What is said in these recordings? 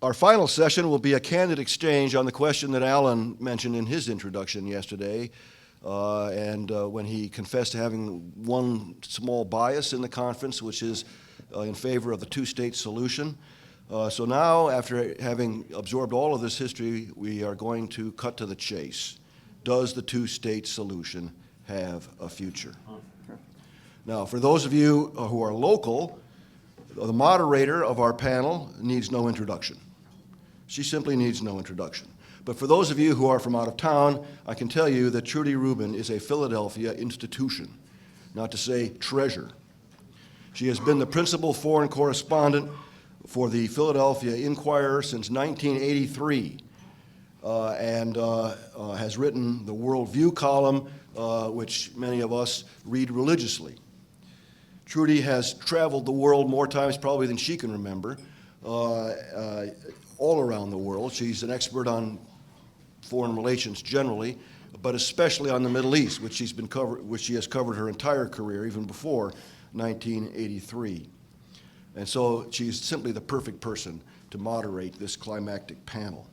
Our final session will be a candid exchange on the question that Alan mentioned in his introduction yesterday, when he confessed to having one small bias in the conference, which is in favor of the two-state solution. So now, after having absorbed all of this history, we are going to cut to the chase. Does the two-state solution have a future? Now, for those of you who are local, the moderator of our panel needs no introduction. She simply needs no introduction. But for those of you who are from out of town, I can tell you that Trudy Rubin is a Philadelphia institution, not to say treasure. She has been the principal foreign correspondent for the Philadelphia Inquirer since 1983, and has written the Worldview column, which many of us read religiously. Trudy has traveled the world more times probably than she can remember, all around the world. She's an expert on foreign relations generally, but especially on the Middle East, which she has covered her entire career, even before 1983. And so she's simply the perfect person to moderate this climactic panel.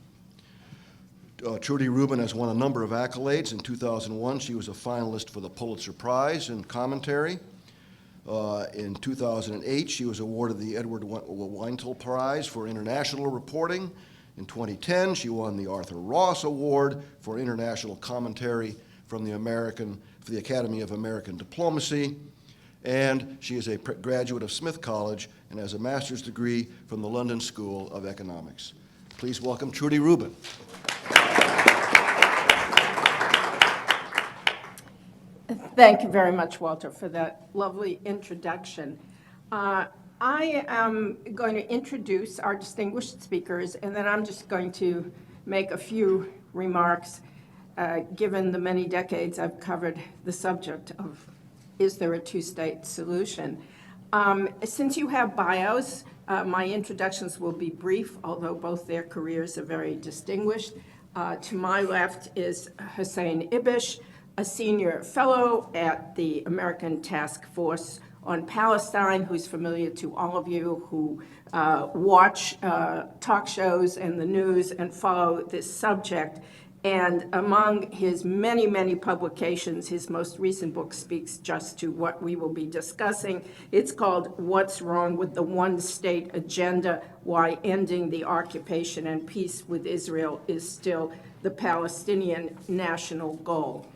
Trudy Rubin has won a number of accolades. In 2001, she was a finalist for the Pulitzer Prize in commentary. In 2008, she was awarded the Edward Weintel Prize for International Reporting. In 2010, she won the Arthur Ross Award for International Commentary from the Academy of American Diplomacy. And she is a graduate of Smith College and has a master's degree from the London School of Economics. Please welcome Trudy Rubin. Thank you very much, Walter, for that lovely introduction. I am going to introduce our distinguished speakers, and then I'm just going to make a few remarks, given the many decades I've covered the subject of, is there a two-state solution? Since you have bios, my introductions will be brief, although both their careers are very distinguished. To my left is Hussein Ibish, a senior fellow at the American Task Force on Palestine, who's familiar to all of you who watch talk shows and the news and follow this subject. And among his many, many publications, his most recent book speaks just to what we will be discussing. It's called What's Wrong with the One-State Agenda? Why Ending the Occupation and Peace with Israel is Still the Palestinian National Goal.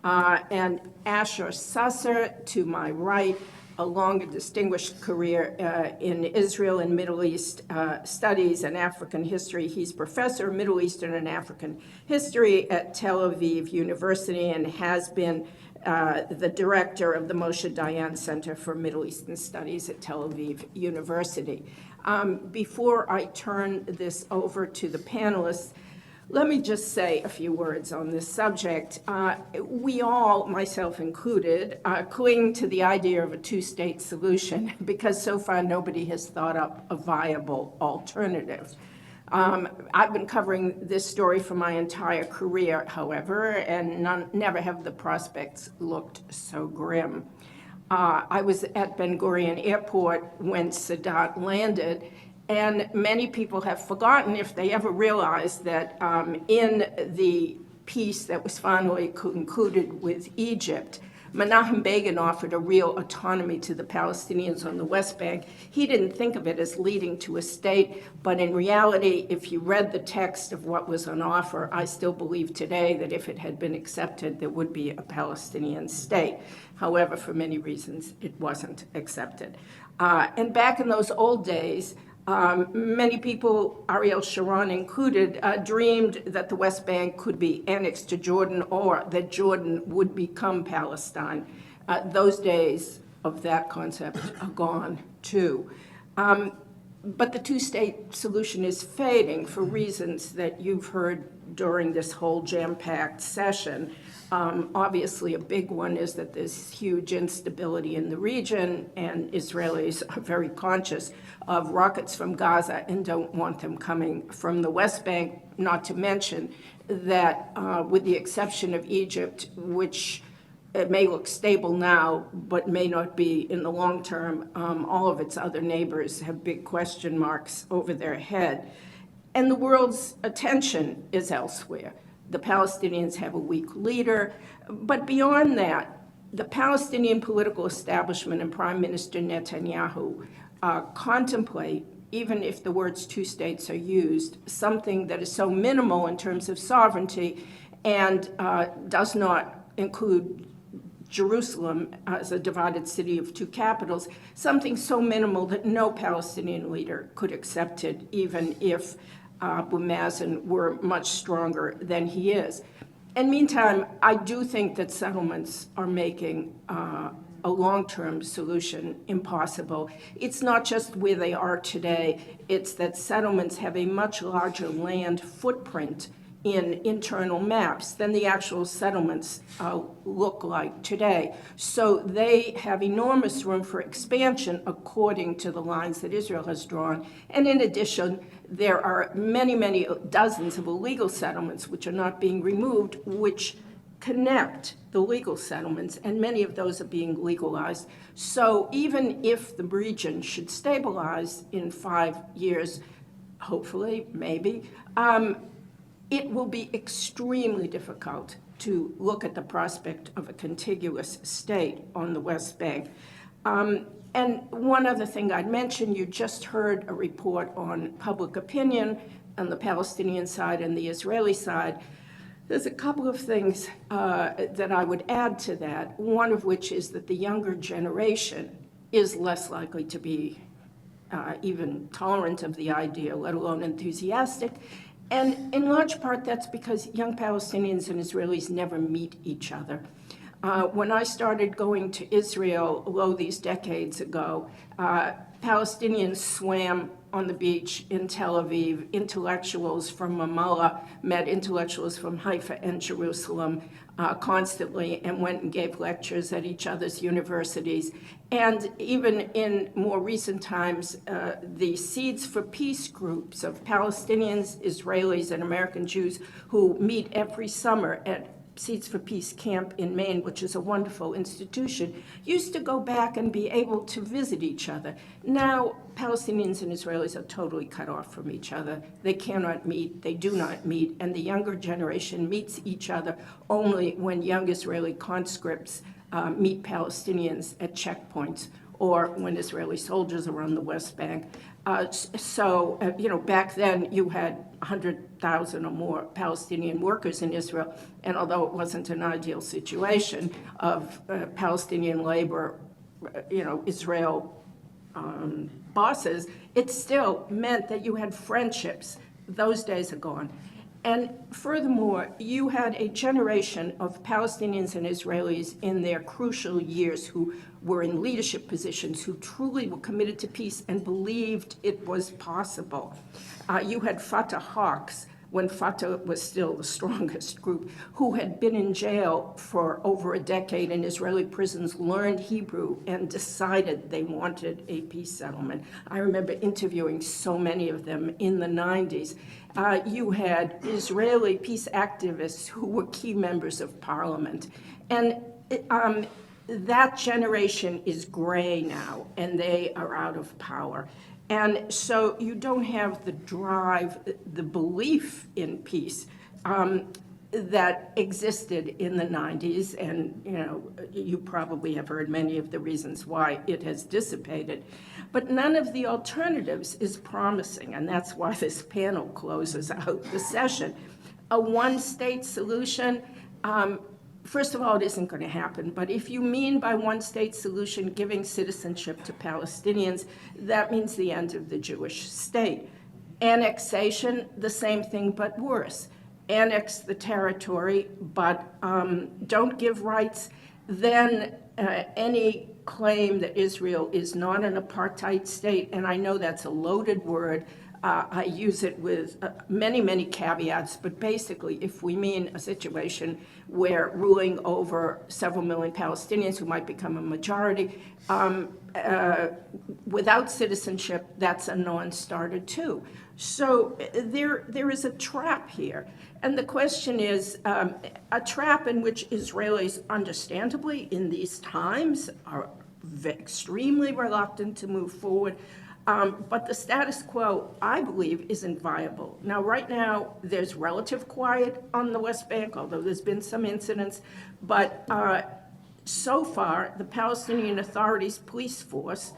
And Asher Susser, to my right, a long and distinguished career in Israel and Middle East studies and African history. He's professor of Middle Eastern and African history at Tel Aviv University and has been the director of the Moshe Dayan Center for Middle Eastern Studies at Tel Aviv University. Before I turn this over to the panelists, let me just say a few words on this subject. We all, myself included, cling to the idea of a two-state solution because so far nobody has thought up a viable alternative. I've been covering this story for my entire career, however, and never have the prospects looked so grim. I was at Ben Gurion Airport when Sadat landed, and many people have forgotten, if they ever realized, that in the peace that was finally concluded with Egypt, Menachem Begin offered a real autonomy to the Palestinians on the West Bank. He didn't think of it as leading to a state, but in reality, if you read the text of what was on offer, I still believe today that if it had been accepted, there would be a Palestinian state. However, for many reasons, it wasn't accepted. And back in those old days, many people, Ariel Sharon included, dreamed that the West Bank could be annexed to Jordan or that Jordan would become Palestine. Those days of that concept are gone, too. But the two-state solution is fading for reasons that you've heard during this whole jam-packed session. Obviously, a big one is that there's huge instability in the region, and Israelis are very conscious of rockets from Gaza and don't want them coming from the West Bank, not to mention that with the exception of Egypt, which it may look stable now, but may not be in the long term, all of its other neighbors have big question marks over their head. And the world's attention is elsewhere. The Palestinians have a weak leader, but beyond that, the Palestinian political establishment and Prime Minister Netanyahu contemplate, even if the words two states are used, something that is so minimal in terms of sovereignty and does not include Jerusalem as a divided city of two capitals, something so minimal that no Palestinian leader could accept it, even if Abu Mazen were much stronger than he is. And meantime, I do think that settlements are making a long-term solution impossible. It's not just where they are today, it's that settlements have a much larger land footprint in internal maps than the actual settlements look like today. So they have enormous room for expansion according to the lines that Israel has drawn. And in addition, there are many, many dozens of illegal settlements which are not being removed, which connect the legal settlements, and many of those are being legalized. So even if the region should stabilize in 5 years, hopefully, maybe, it will be extremely difficult to look at the prospect of a contiguous state on the West Bank. And one other thing I'd mention, you just heard a report on public opinion on the Palestinian side and the Israeli side. There's a couple of things that I would add to that, one of which is that the younger generation is less likely to be even tolerant of the idea, let alone enthusiastic. And in large part, that's because young Palestinians and Israelis never meet each other. When I started going to Israel, these decades ago, Palestinians swam on the beach in Tel Aviv. Intellectuals from Ramallah met intellectuals from Haifa and Jerusalem constantly and went and gave lectures at each other's universities. And even in more recent times, the Seeds for Peace groups of Palestinians, Israelis, and American Jews who meet every summer at Seeds for Peace camp in Maine, which is a wonderful institution, used to go back and be able to visit each other. Now, Palestinians and Israelis are totally cut off from each other. They cannot meet, they do not meet, and the younger generation meets each other only when young Israeli conscripts meet Palestinians at checkpoints or when Israeli soldiers are on the West Bank. Back then you had 100,000 or more Palestinian workers in Israel, and although it wasn't an ideal situation of Palestinian labor, Israel bosses, it still meant that you had friendships. Those days are gone. And furthermore, you had a generation of Palestinians and Israelis in their crucial years who were in leadership positions, who truly were committed to peace and believed it was possible. You had Fatah hawks, when Fatah was still the strongest group, who had been in jail for over a decade in Israeli prisons, learned Hebrew, and decided they wanted a peace settlement. I remember interviewing so many of them in the 90s. You had Israeli peace activists who were key members of parliament. And that generation is gray now, and they are out of power. And so you don't have the drive, the belief in peace that existed in the 90s. And, you probably have heard many of the reasons why it has dissipated. But none of the alternatives is promising, and that's why this panel closes out the session. A one-state solution, first of all, it isn't going to happen, but if you mean by one-state solution giving citizenship to Palestinians, that means the end of the Jewish state. Annexation, the same thing, but worse. Annex the territory, but don't give rights, then any claim that Israel is not an apartheid state, and I know that's a loaded word, I use it with many, many caveats, but basically, if we mean a situation where ruling over several million Palestinians who might become a majority, without citizenship, that's a non-starter too. So there is a trap here. And the question is, a trap in which Israelis, understandably, in these times, are extremely reluctant to move forward. But the status quo, I believe, isn't viable. Now, right now, there's relative quiet on the West Bank, although there's been some incidents. But so far, the Palestinian Authority's police force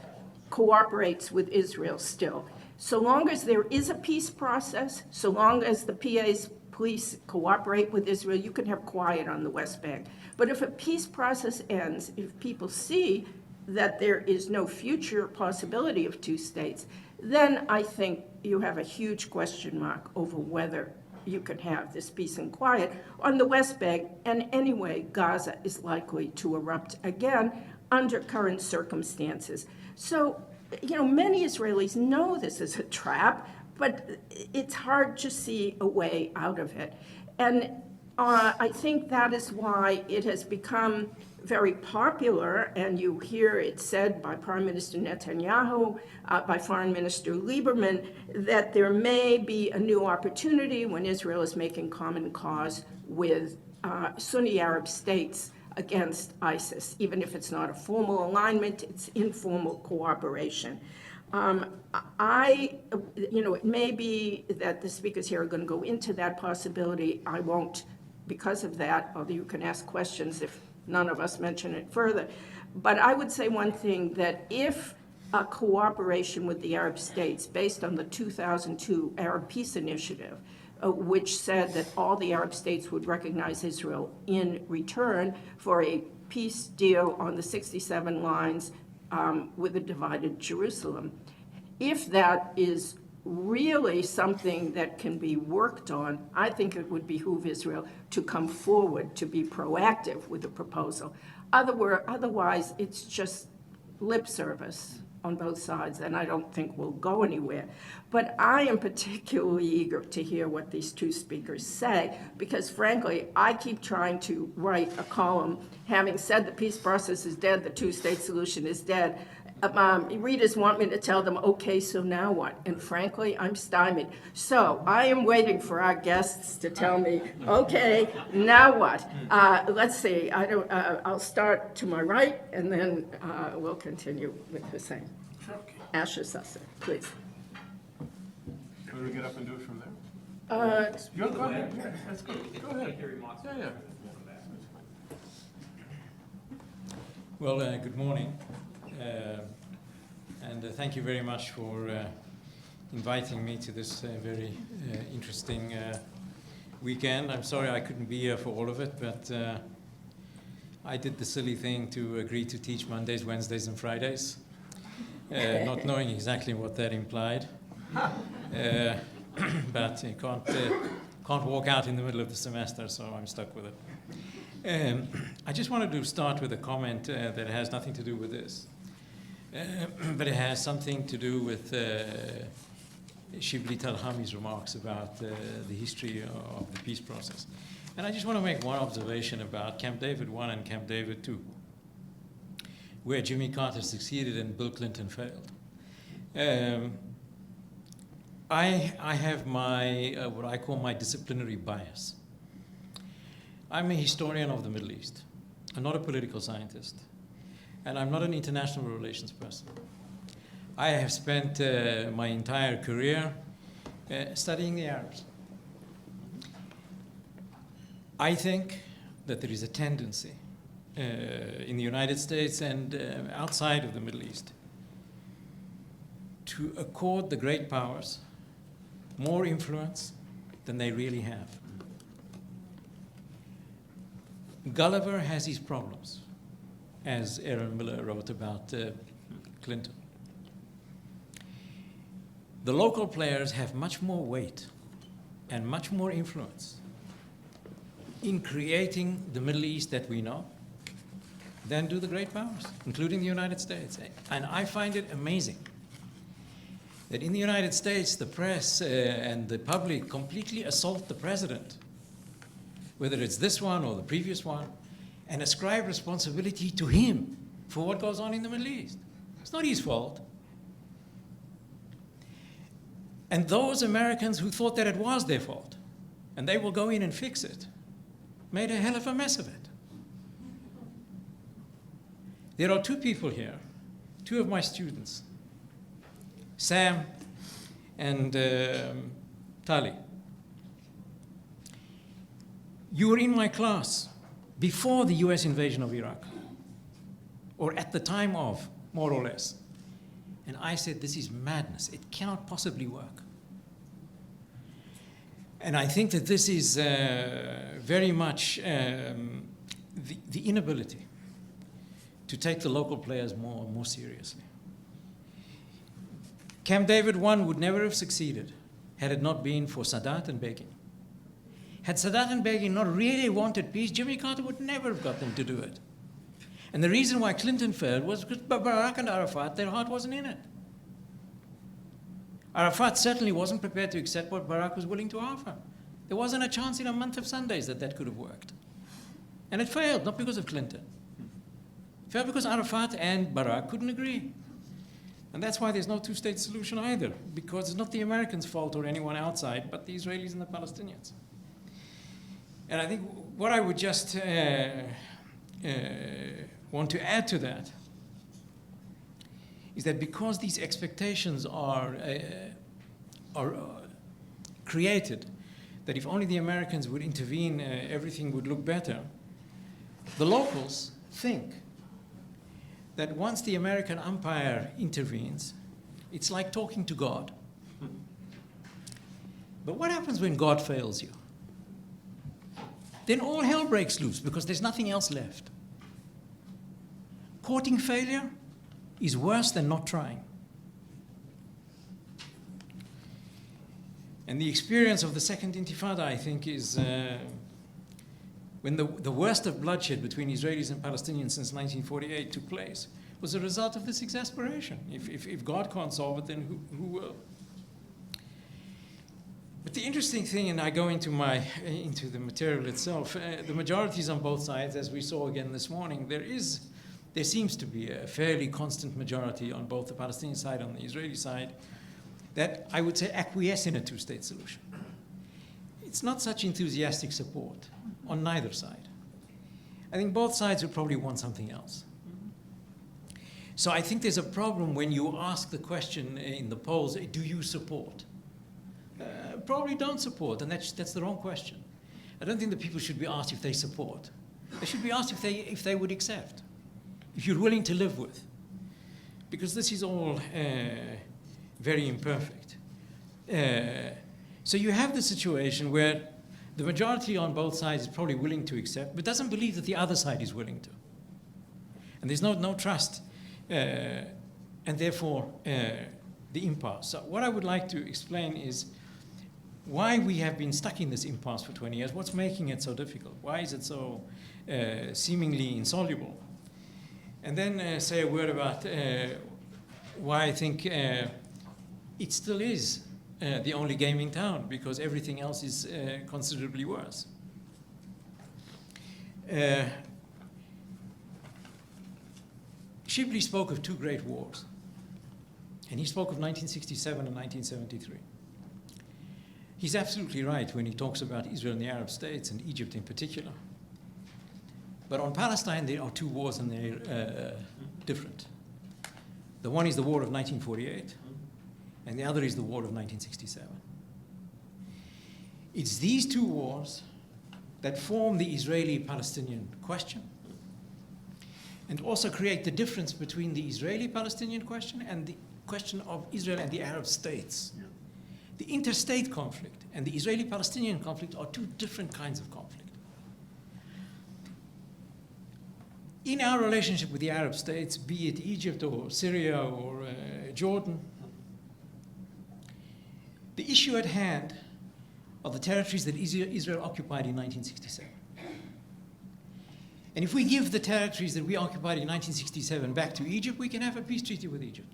cooperates with Israel still. So long as there is a peace process, so long as the PA's police cooperate with Israel, you can have quiet on the West Bank. But if a peace process ends, if people see that there is no future possibility of two states, then I think you have a huge question mark over whether you can have this peace and quiet on the West Bank. And anyway, Gaza is likely to erupt again under current circumstances. So, many Israelis know this is a trap, but it's hard to see a way out of it. And I think that is why it has become very popular, and you hear it said by Prime Minister Netanyahu, by Foreign Minister Lieberman, that there may be a new opportunity when Israel is making common cause with Sunni Arab states against ISIS. Even if it's not a formal alignment, it's informal cooperation. It may be that the speakers here are going to go into that possibility. I won't because of that, although you can ask questions if none of us mention it further. But I would say one thing, that if a cooperation with the Arab states based on the 2002 Arab Peace Initiative, which said that all the Arab states would recognize Israel in return for a peace deal on the 67 lines with a divided Jerusalem. If that is really something that can be worked on, I think it would behoove Israel to come forward, to be proactive with the proposal. Otherwise, it's just lip service on both sides, and I don't think we'll go anywhere. But I am particularly eager to hear what these two speakers say, because frankly, I keep trying to write a column having said the peace process is dead, the two-state solution is dead. Readers want me to tell them, okay, so now what? And frankly, I'm stymied. So I am waiting for our guests to tell me, okay, now what? Let's see. I'll start to my right, and then we'll continue with Hussein. Sure. Asher Susser, please. Want to get up and do it from there? You're go ahead. Yeah, that's good. Go ahead. Yeah. Well, good morning. And thank you very much for inviting me to this very interesting weekend. I'm sorry I couldn't be here for all of it, but I did the silly thing to agree to teach Mondays, Wednesdays, and Fridays, not knowing exactly what that implied. But you can't walk out in the middle of the semester, so I'm stuck with it. I just wanted to start with a comment that has nothing to do with this. But it has something to do with Shibli Talhami's remarks about the history of the peace process. And I just want to make one observation about Camp David I and Camp David II, where Jimmy Carter succeeded and Bill Clinton failed. I have my, what I call my disciplinary bias. I'm a historian of the Middle East. I'm not a political scientist. And I'm not an international relations person. I have spent my entire career studying the Arabs. I think that there is a tendency in the United States and outside of the Middle East to accord the great powers more influence than they really have. Gulliver has his problems, as Aaron Miller wrote about Clinton. The local players have much more weight and much more influence in creating the Middle East that we know than do the great powers, including the United States. And I find it amazing that in the United States, the press and the public completely assault the president, whether it's this one or the previous one, and ascribe responsibility to him for what goes on in the Middle East. It's not his fault. And those Americans who thought that it was their fault, and they will go in and fix it, made a hell of a mess of it. There are two people here, two of my students, Sam and Tali. You were in my class before the US invasion of Iraq, or at the time of, more or less. And I said, this is madness. It cannot possibly work. And I think that this is very much the inability to take the local players more seriously. Camp David I would never have succeeded had it not been for Sadat and Begin. Had Sadat and Begin not really wanted peace, Jimmy Carter would never have got them to do it. And the reason why Clinton failed was because Barack and Arafat, their heart wasn't in it. Arafat certainly wasn't prepared to accept what Barack was willing to offer. There wasn't a chance in a month of Sundays that could have worked. And it failed, not because of Clinton. It failed because Arafat and Barack couldn't agree. And that's why there's no two-state solution either, because it's not the Americans' fault or anyone outside, but the Israelis and the Palestinians. And I think what I would just want to add to that is that because these expectations are created, that if only the Americans would intervene, everything would look better, the locals think that once the American umpire intervenes, it's like talking to God. But what happens when God fails you? Then all hell breaks loose because there's nothing else left. Courting failure is worse than not trying. And the experience of the Second Intifada, I think, is when the worst of bloodshed between Israelis and Palestinians since 1948 took place, was a result of this exasperation. If God can't solve it, then who will? But the interesting thing, and I go into the material itself, the majorities on both sides, as we saw again this morning, there seems to be a fairly constant majority on both the Palestinian side and the Israeli side that I would say acquiesce in a two-state solution. It's not such enthusiastic support on neither side. I think both sides would probably want something else. So I think there's a problem when you ask the question in the polls, do you support? Probably don't support, and that's the wrong question. I don't think that people should be asked if they support. They should be asked if they would accept, if you're willing to live with. Because this is all very imperfect. So you have the situation where the majority on both sides is probably willing to accept, but doesn't believe that the other side is willing to. And there's no trust, and therefore the impasse. So what I would like to explain is why we have been stuck in this impasse for 20 years, what's making it so difficult, why is it so seemingly insoluble? And then say a word about why I think it still is the only game in town, because everything else is considerably worse. Shibli spoke of two great wars, and he spoke of 1967 and 1973. He's absolutely right when he talks about Israel and the Arab states, and Egypt in particular. But on Palestine, there are two wars, and they're different. The one is the war of 1948, and the other is the war of 1967. It's these two wars that form the Israeli-Palestinian question, and also create the difference between the Israeli-Palestinian question and the question of Israel and the Arab states. Yeah. The interstate conflict and the Israeli-Palestinian conflict are two different kinds of conflict. In our relationship with the Arab states, be it Egypt or Syria or Jordan, the issue at hand are the territories that Israel occupied in 1967. And if we give the territories that we occupied in 1967 back to Egypt, we can have a peace treaty with Egypt.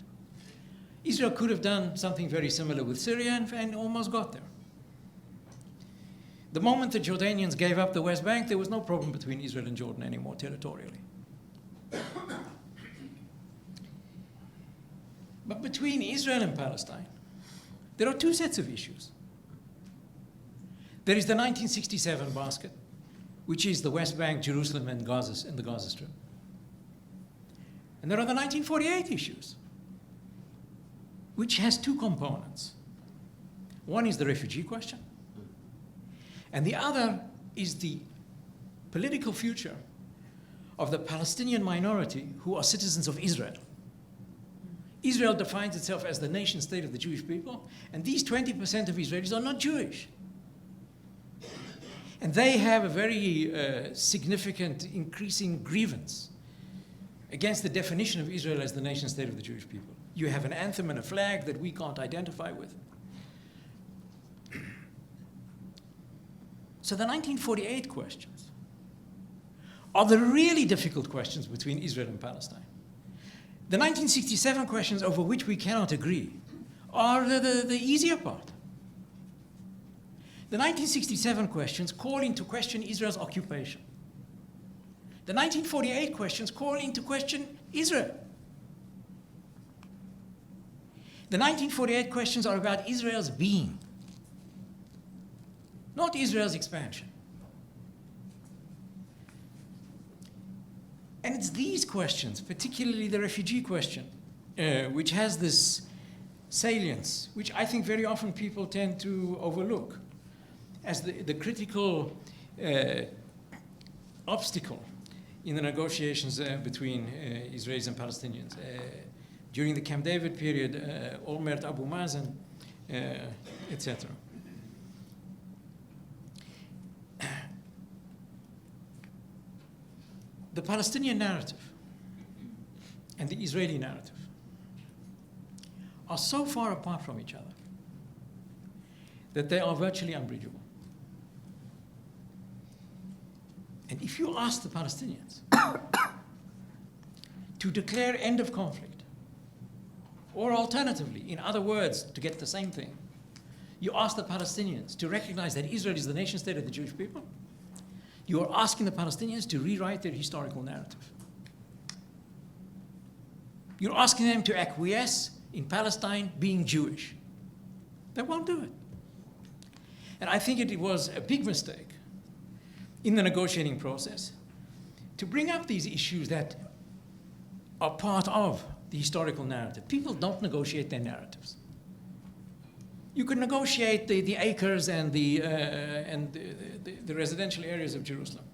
Israel could have done something very similar with Syria and almost got there. The moment the Jordanians gave up the West Bank, there was no problem between Israel and Jordan anymore territorially. But between Israel and Palestine, there are two sets of issues. There is the 1967 basket, which is the West Bank, Jerusalem, and the Gaza Strip. And there are the 1948 issues. which has two components. One is the refugee question, and the other is the political future of the Palestinian minority who are citizens of Israel. Israel defines itself as the nation state of the Jewish people, and these 20% of Israelis are not Jewish. And they have a very significant increasing grievance against the definition of Israel as the nation state of the Jewish people. You have an anthem and a flag that we can't identify with. So the 1948 questions are the really difficult questions between Israel and Palestine. The 1967 questions over which we cannot agree are the easier part. The 1967 questions call into question Israel's occupation. The 1948 questions call into question Israel. The 1948 questions are about Israel's being, not Israel's expansion. And it's these questions, particularly the refugee question, which has this salience, which I think very often people tend to overlook as the critical obstacle in the negotiations between Israelis and Palestinians. During the Camp David period, Olmert, Abu Mazen, etc. The Palestinian narrative and the Israeli narrative are so far apart from each other that they are virtually unbridgeable. And if you ask the Palestinians to declare end of conflict, or alternatively, in other words, to get the same thing, you ask the Palestinians to recognize that Israel is the nation state of the Jewish people, you are asking the Palestinians to rewrite their historical narrative. You're asking them to acquiesce in Palestine being Jewish. They won't do it. And I think it was a big mistake in the negotiating process to bring up these issues that are part of the historical narrative. People don't negotiate their narratives. You can negotiate the acres and the residential areas of Jerusalem.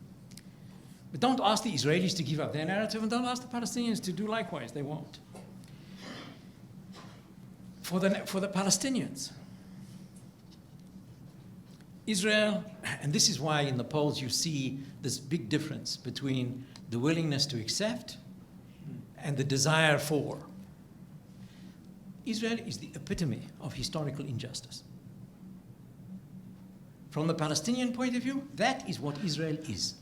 But don't ask the Israelis to give up their narrative, and don't ask the Palestinians to do likewise. They won't. For the Palestinians, Israel, and this is why in the polls you see this big difference between the willingness to accept and the desire for. Israel is the epitome of historical injustice. From the Palestinian point of view, that is what Israel is.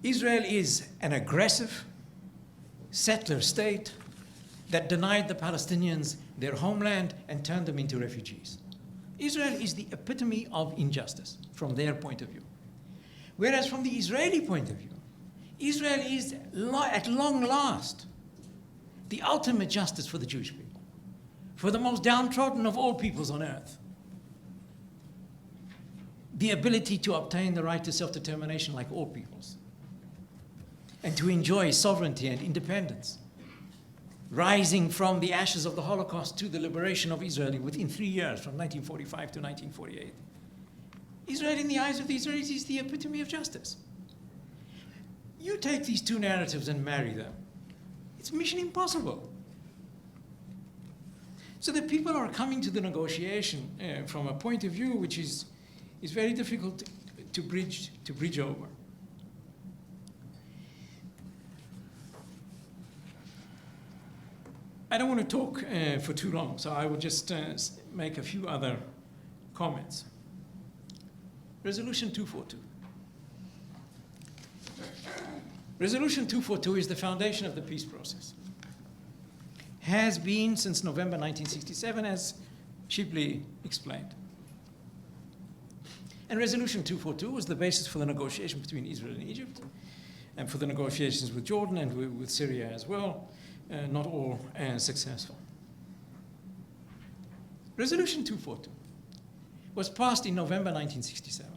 Israel is an aggressive settler state that denied the Palestinians their homeland and turned them into refugees. Israel is the epitome of injustice from their point of view. Whereas from the Israeli point of view, Israel is, at long last, the ultimate justice for the Jewish people, for the most downtrodden of all peoples on earth. The ability to obtain the right to self-determination like all peoples, and to enjoy sovereignty and independence, rising from the ashes of the Holocaust to the liberation of Israel within 3 years, from 1945 to 1948. Israel, in the eyes of the Israelis, is the epitome of justice. You take these two narratives and marry them. It's mission impossible. So that people are coming to the negotiation from a point of view which is very difficult to bridge over. I don't want to talk for too long, so I will just make a few other comments. Resolution 242. Resolution 242 is the foundation of the peace process. Has been since November 1967, as Shipley explained. And Resolution 242 was the basis for the negotiation between Israel and Egypt, and for the negotiations with Jordan and with Syria as well, not all successful. Resolution 242 was passed in November 1967.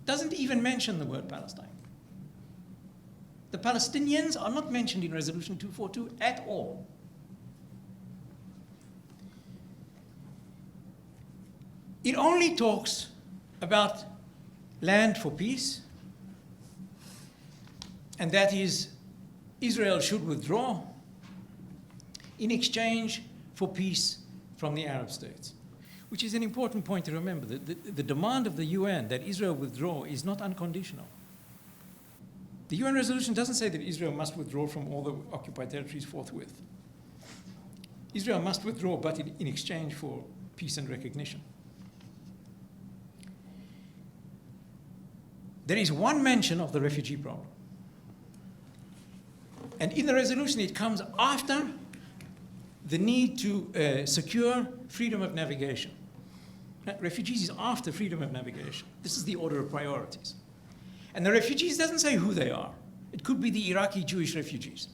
Doesn't even mention the word Palestine. The Palestinians are not mentioned in Resolution 242 at all. It only talks about land for peace, and that is Israel should withdraw in exchange for peace from the Arab states, which is an important point to remember. The demand of the UN that Israel withdraw is not unconditional. The UN resolution doesn't say that Israel must withdraw from all the occupied territories forthwith. Israel must withdraw, but in exchange for peace and recognition. There is one mention of the refugee problem. And in the resolution, it comes after the need to secure freedom of navigation. Refugees is after freedom of navigation. This is the order of priorities. And the refugees doesn't say who they are. It could be the Iraqi Jewish refugees.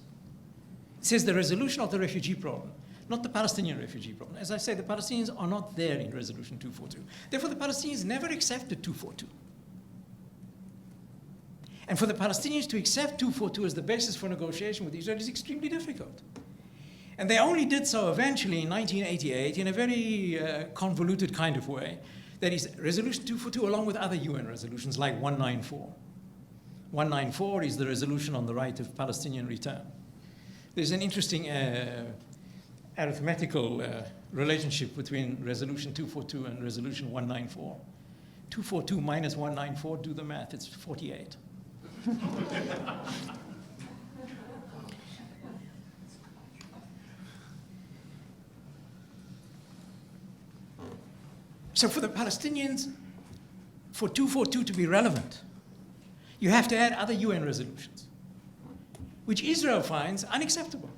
It says the resolution of the refugee problem, not the Palestinian refugee problem. As I say, the Palestinians are not there in Resolution 242. Therefore, the Palestinians never accepted 242. And for the Palestinians to accept 242 as the basis for negotiation with Israel is extremely difficult. And they only did so eventually in 1988 in a very convoluted kind of way. That is, Resolution 242 along with other UN resolutions like 194. 194 is the resolution on the right of Palestinian return. There's an interesting arithmetical relationship between Resolution 242 and Resolution 194. 242 minus 194, do the math, it's 48. So for the Palestinians, for 242 to be relevant, you have to add other UN resolutions, which Israel finds unacceptable,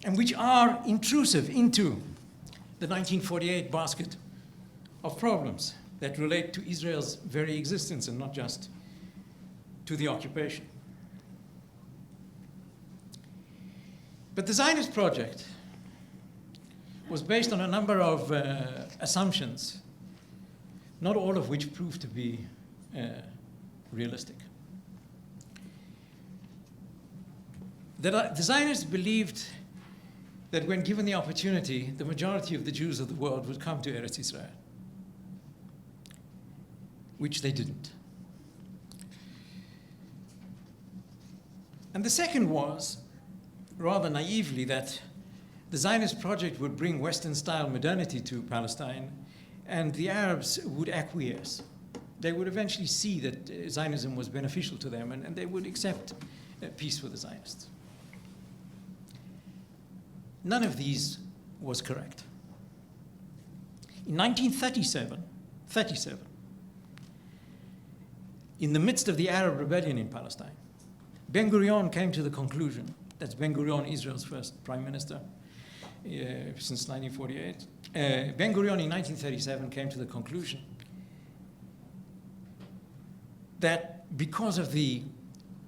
and which are intrusive into the 1948 basket of problems that relate to Israel's very existence and not just to the occupation. But the Zionist project was based on a number of assumptions, not all of which proved to be realistic. The Zionists believed that when given the opportunity, the majority of the Jews of the world would come to Eretz Israel, which they didn't. And the second was, rather naively, that the Zionist project would bring Western-style modernity to Palestine, and the Arabs would acquiesce. They would eventually see that Zionism was beneficial to them, and they would accept peace with the Zionists. None of these was correct. In 1937, in the midst of the Arab rebellion in Palestine, Ben-Gurion came to the conclusion, that's Ben-Gurion, Israel's first prime minister, since 1948. Ben-Gurion in 1937 came to the conclusion that because of the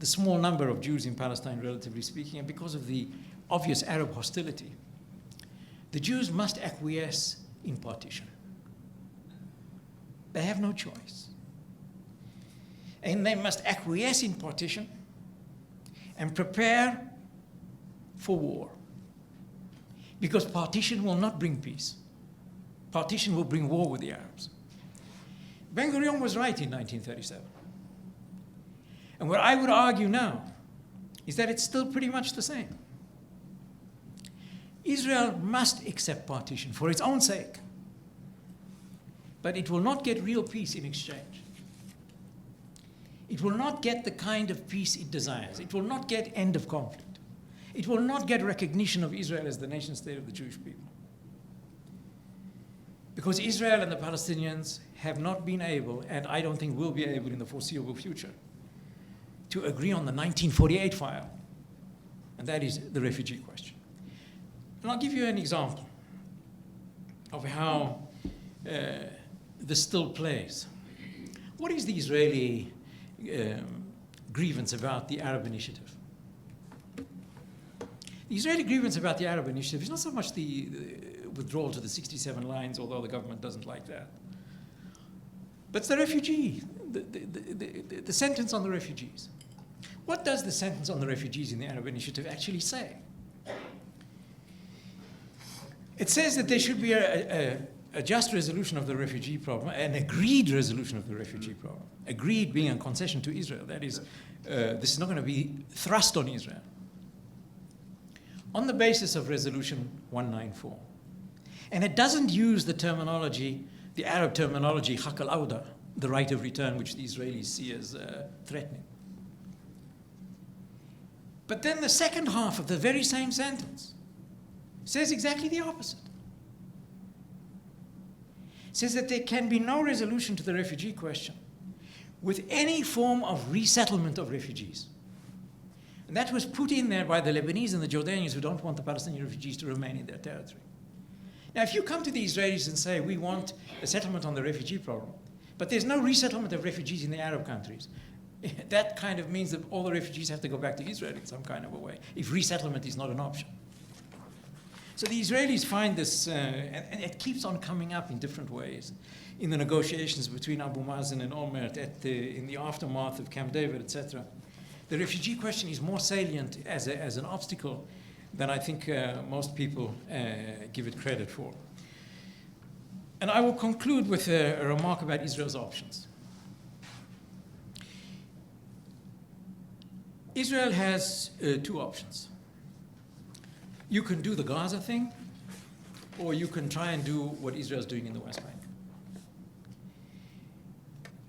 small number of Jews in Palestine, relatively speaking, and because of the obvious Arab hostility, the Jews must acquiesce in partition. They have no choice. And they must acquiesce in partition and prepare for war. Because partition will not bring peace. Partition will bring war with the Arabs. Ben-Gurion was right in 1937. And what I would argue now is that it's still pretty much the same. Israel must accept partition for its own sake, but it will not get real peace in exchange. It will not get the kind of peace it desires. It will not get end of conflict. It will not get recognition of Israel as the nation state of the Jewish people. Because Israel and the Palestinians have not been able, and I don't think will be able in the foreseeable future, to agree on the 1948 file, and that is the refugee question. And I'll give you an example of how this still plays. What is the Israeli grievance about the Arab initiative? The Israeli grievance about the Arab initiative is not so much the withdrawal to the 67 lines, although the government doesn't like that, but it's the refugee, the sentence on the refugees. What does the sentence on the refugees in the Arab initiative actually say? It says that there should be a just resolution of the refugee problem, an agreed resolution of the refugee problem. Agreed being a concession to Israel. That is, this is not going to be thrust on Israel. On the basis of Resolution 194. And it doesn't use the terminology, the Arab terminology, haq al-awda, the right of return, which the Israelis see as threatening. But then the second half of the very same sentence says exactly the opposite. It says that there can be no resolution to the refugee question with any form of resettlement of refugees. And that was put in there by the Lebanese and the Jordanians who don't want the Palestinian refugees to remain in their territory. Now, if you come to the Israelis and say, we want a settlement on the refugee problem, but there's no resettlement of refugees in the Arab countries, that kind of means that all the refugees have to go back to Israel in some kind of a way, if resettlement is not an option. So the Israelis find this, and it keeps on coming up in different ways, in the negotiations between Abu Mazen and Olmert, in the aftermath of Camp David, etc. The refugee question is more salient as an obstacle than I think most people give it credit for. And I will conclude with a remark about Israel's options. Israel has two options. You can do the Gaza thing, or you can try and do what Israel's doing in the West Bank.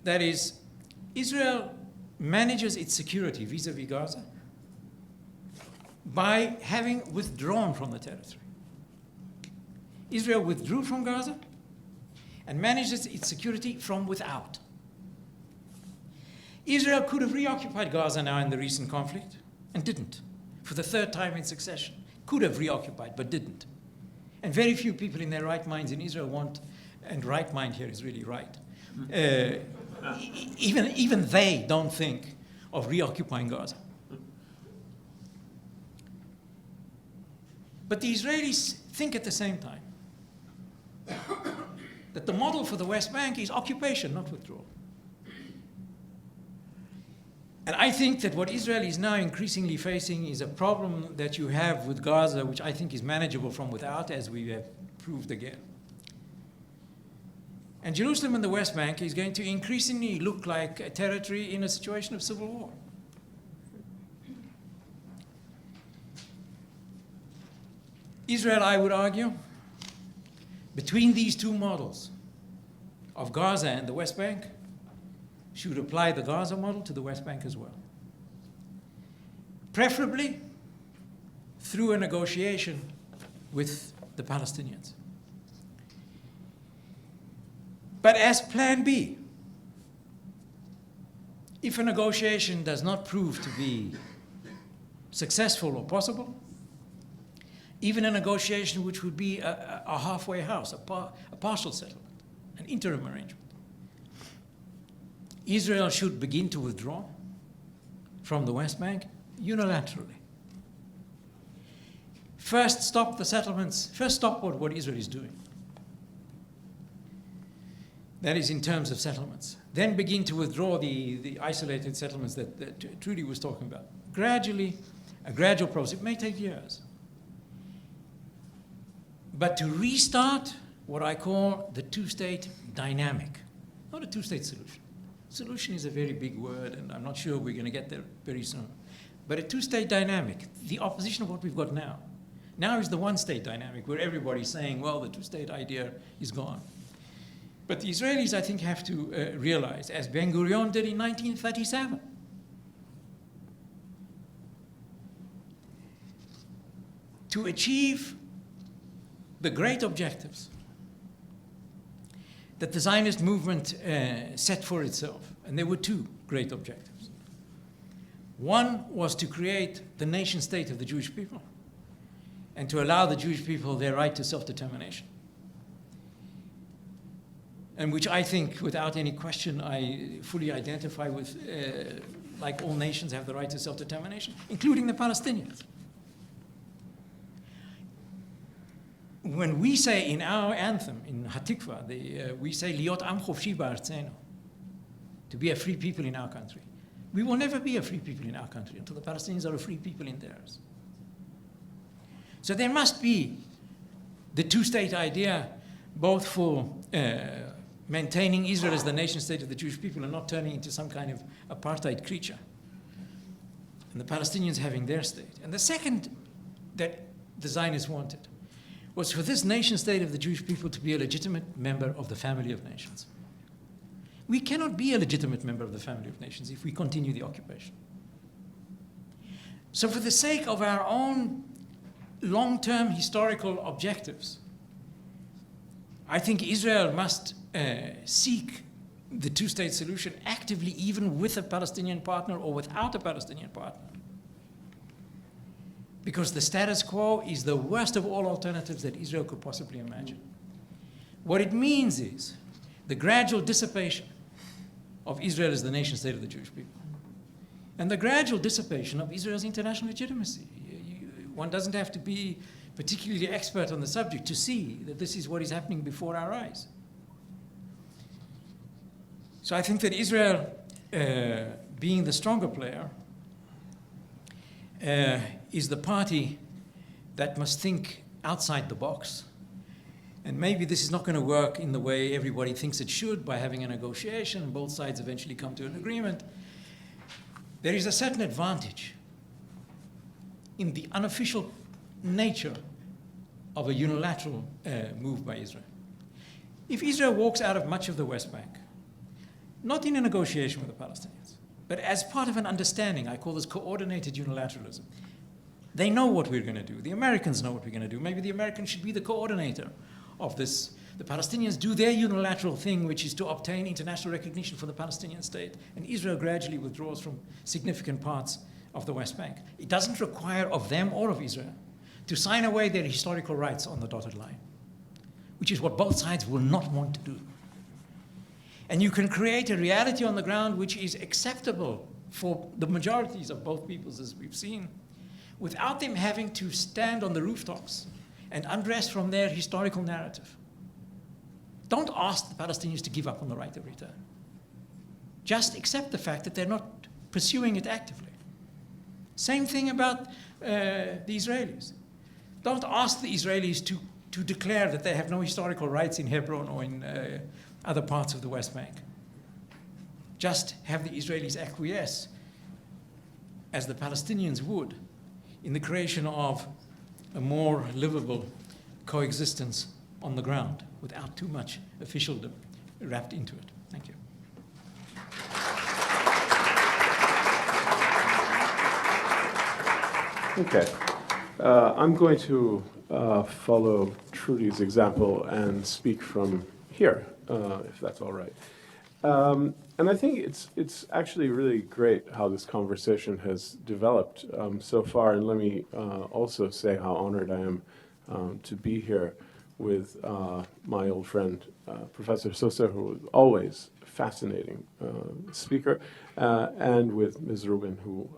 That is, Israel manages its security vis-à-vis Gaza by having withdrawn from the territory. Israel withdrew from Gaza and manages its security from without. Israel could have reoccupied Gaza now in the recent conflict and didn't. For the third time in succession. Could have reoccupied, but didn't. And very few people in their right minds in Israel want, and right mind here is really right, even they don't think of reoccupying Gaza. But the Israelis think at the same time that the model for the West Bank is occupation, not withdrawal. And I think that what Israel is now increasingly facing is a problem that you have with Gaza, which I think is manageable from without, as we have proved again. And Jerusalem and the West Bank is going to increasingly look like a territory in a situation of civil war. Israel, I would argue, between these two models of Gaza and the West Bank, should apply the Gaza model to the West Bank as well. Preferably through a negotiation with the Palestinians. But as plan B, if a negotiation does not prove to be successful or possible, even a negotiation which would be a halfway house, a partial settlement, an interim arrangement, Israel should begin to withdraw from the West Bank unilaterally. First, stop the settlements. First, stop what Israel is doing. That is in terms of settlements. Then begin to withdraw the isolated settlements that Trudy was talking about. Gradually, a gradual process. It may take years. But to restart what I call the two-state dynamic, not a two-state solution. Solution is a very big word, and I'm not sure we're going to get there very soon. But a two-state dynamic, the opposition of what we've got now. Now is the one-state dynamic, where everybody's saying, well, the two-state idea is gone. But the Israelis, I think, have to realize, as Ben-Gurion did in 1937, to achieve the great objectives that the Zionist movement set for itself. And there were two great objectives. One was to create the nation state of the Jewish people and to allow the Jewish people their right to self-determination. And which I think, without any question, I fully identify with, like all nations have the right to self-determination, including the Palestinians. When we say in our anthem, in Hatikva, we say, Liot Am Chofshi Ba'artzeno, to be a free people in our country. We will never be a free people in our country until the Palestinians are a free people in theirs. So there must be the two-state idea, both for maintaining Israel as the nation state of the Jewish people and not turning into some kind of apartheid creature, and the Palestinians having their state. And the second that the Zionists wanted was for this nation state of the Jewish people to be a legitimate member of the family of nations. We cannot be a legitimate member of the family of nations if we continue the occupation. So for the sake of our own long-term historical objectives, I think Israel must seek the two-state solution actively, even with a Palestinian partner or without a Palestinian partner. Because the status quo is the worst of all alternatives that Israel could possibly imagine. What it means is the gradual dissipation of Israel as the nation state of the Jewish people, and the gradual dissipation of Israel's international legitimacy. One doesn't have to be particularly expert on the subject to see that this is what is happening before our eyes. So I think that Israel, being the stronger player, is the party that must think outside the box. And maybe this is not going to work in the way everybody thinks it should, by having a negotiation, both sides eventually come to an agreement. There is a certain advantage in the unofficial nature of a unilateral move by Israel. If Israel walks out of much of the West Bank, not in a negotiation with the Palestinians, but as part of an understanding, I call this coordinated unilateralism. They know what we're going to do. The Americans know what we're going to do. Maybe the Americans should be the coordinator of this. The Palestinians do their unilateral thing, which is to obtain international recognition for the Palestinian state, and Israel gradually withdraws from significant parts of the West Bank. It doesn't require of them or of Israel to sign away their historical rights on the dotted line, which is what both sides will not want to do. And you can create a reality on the ground which is acceptable for the majorities of both peoples, as we've seen, without them having to stand on the rooftops and undress from their historical narrative. Don't ask the Palestinians to give up on the right of return. Just accept the fact that they're not pursuing it actively. Same thing about the Israelis. Don't ask the Israelis to declare that they have no historical rights in Hebron or in other parts of the West Bank. Just have the Israelis acquiesce, as the Palestinians would, in the creation of a more livable coexistence on the ground without too much officialdom wrapped into it. Thank you. Okay. I'm going to follow Trudy's example and speak from here, if that's all right. And I think it's actually really great how this conversation has developed so far. And let me also say how honored I am to be here with my old friend, Professor Sosa, who was always a fascinating speaker, and with Ms. Rubin, who,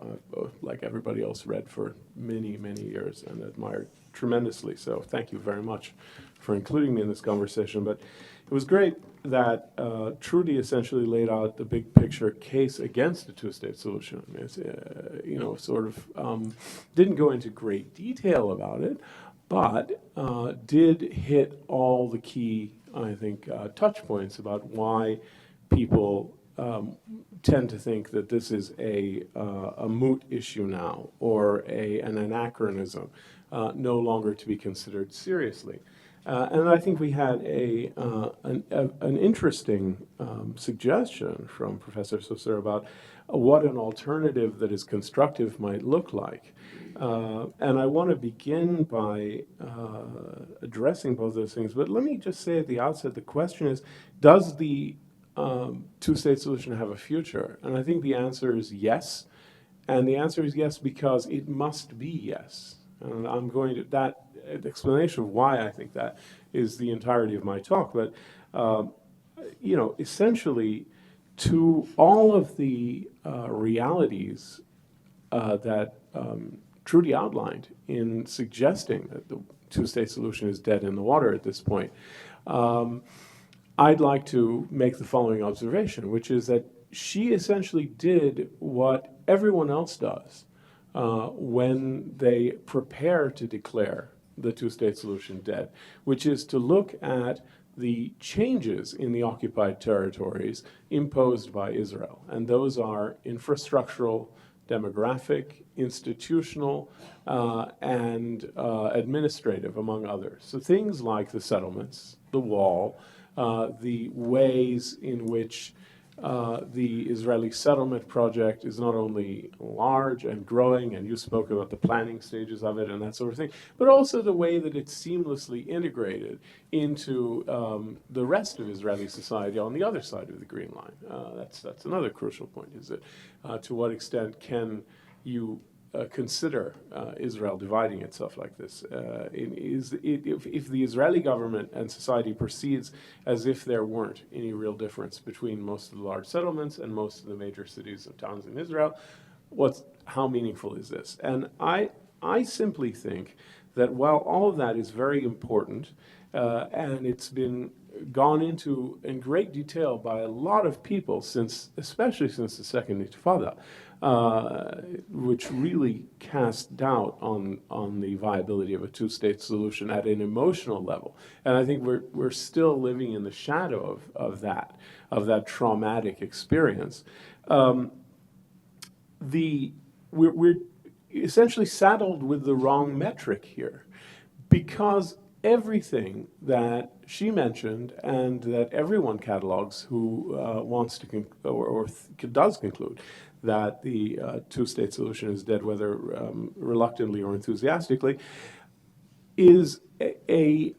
like everybody else, read for many, many years and admired tremendously. So thank you very much for including me in this conversation. But it was great that Trudy essentially laid out the big picture case against the two-state solution. I mean, it's, sort of didn't go into great detail about it, but did hit all the key, I think, touch points about why people tend to think that this is a moot issue now, or an anachronism, no longer to be considered seriously. And I think we had an interesting suggestion from Professor Sosa about what an alternative that is constructive might look like. And I want to begin by addressing both those things. But let me just say at the outset, the question is, does the two-state solution have a future? And I think the answer is yes. And the answer is yes because it must be yes. And I'm going to, that explanation of why I think that is the entirety of my talk. But, essentially, to all of the realities that Trudy outlined in suggesting that the two-state solution is dead in the water at this point, I'd like to make the following observation, which is that she essentially did what everyone else does when they prepare to declare the two-state solution dead, which is to look at the changes in the occupied territories imposed by Israel. And those are infrastructural, demographic, institutional, and administrative, among others. So things like the settlements, the wall, the ways in which the Israeli settlement project is not only large and growing, and you spoke about the planning stages of it and that sort of thing, but also the way that it's seamlessly integrated into the rest of Israeli society on the other side of the Green Line. That's another crucial point, is that to what extent can you consider Israel dividing itself like this? If the Israeli government and society proceeds as if there weren't any real difference between most of the large settlements and most of the major cities and towns in Israel, how meaningful is this? And I simply think that while all of that is very important, and it's been gone into in great detail by a lot of people especially since the Second Intifada, which really cast doubt on the viability of a two-state solution at an emotional level. And I think we're still living in the shadow of that traumatic experience. We're essentially saddled with the wrong metric here, because everything that she mentioned and that everyone catalogs who wants to does conclude that the two-state solution is dead, whether reluctantly or enthusiastically, is the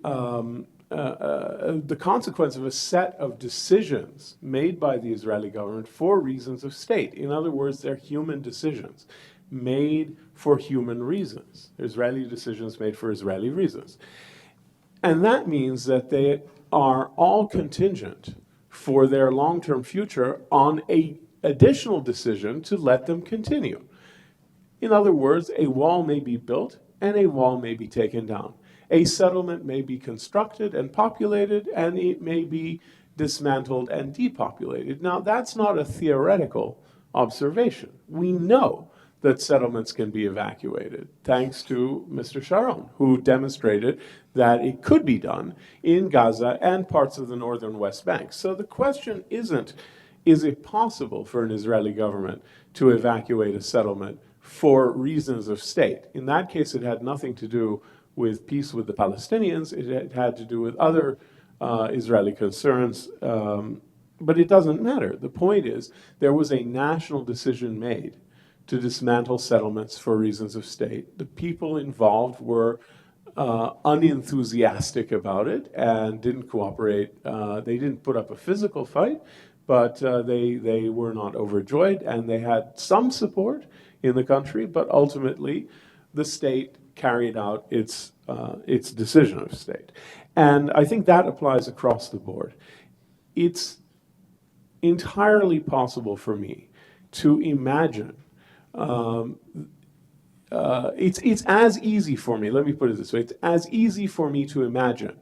consequence of a set of decisions made by the Israeli government for reasons of state. In other words, they're human decisions made for human reasons. Israeli decisions made for Israeli reasons. And that means that they are all contingent for their long-term future on an additional decision to let them continue. In other words, a wall may be built and a wall may be taken down. A settlement may be constructed and populated, and it may be dismantled and depopulated. Now, that's not a theoretical observation. We know that settlements can be evacuated, thanks to Mr. Sharon, who demonstrated that it could be done in Gaza and parts of the northern West Bank. So the question isn't, is it possible for an Israeli government to evacuate a settlement for reasons of state? In that case, it had nothing to do with peace with the Palestinians. It had to do with other Israeli concerns, but it doesn't matter. The point is, there was a national decision made to dismantle settlements for reasons of state. The people involved were unenthusiastic about it and didn't cooperate. They didn't put up a physical fight, but they were not overjoyed, and they had some support in the country, but ultimately the state carried out its decision of state. And I think that applies across the board. It's entirely possible for me to imagine it's as easy for me, let me put it this way, it's as easy for me to imagine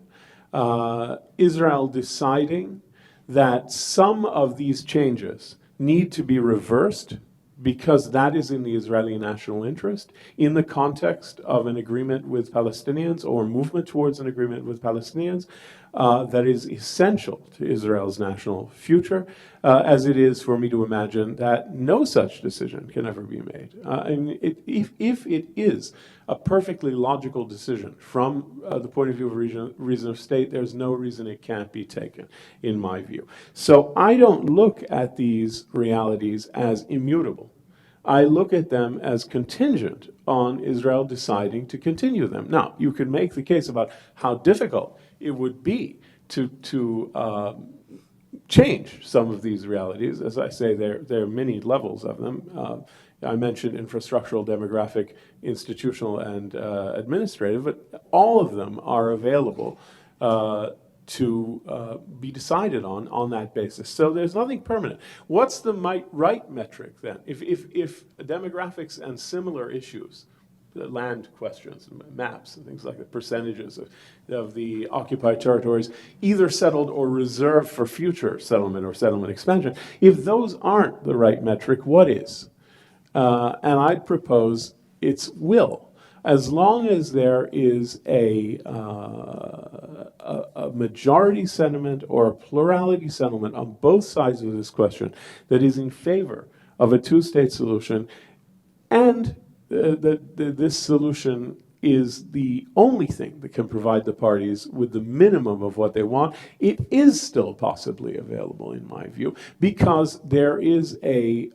Israel deciding that some of these changes need to be reversed because that is in the Israeli national interest in the context of an agreement with Palestinians or movement towards an agreement with Palestinians that is essential to Israel's national future, as it is for me to imagine that no such decision can ever be made. If it is a perfectly logical decision from the point of view of reason of state, there's no reason it can't be taken, in my view. So I don't look at these realities as immutable. I look at them as contingent on Israel deciding to continue them. Now, you can make the case about how difficult it would be to change some of these realities. As I say, there are many levels of them. I mentioned infrastructural, demographic, institutional, and administrative, but all of them are available to be decided on that basis. So there's nothing permanent. What's the right metric then? If demographics and similar issues, the land questions, and maps, and things like the percentages of the occupied territories, either settled or reserved for future settlement or settlement expansion, if those aren't the right metric, what is? And I'd propose it's will. as long as there is a majority sentiment or a plurality sentiment on both sides of this question that is in favor of a two-state solution, and this solution is the only thing that can provide the parties with the minimum of what they want, it is still possibly available, in my view, because there is a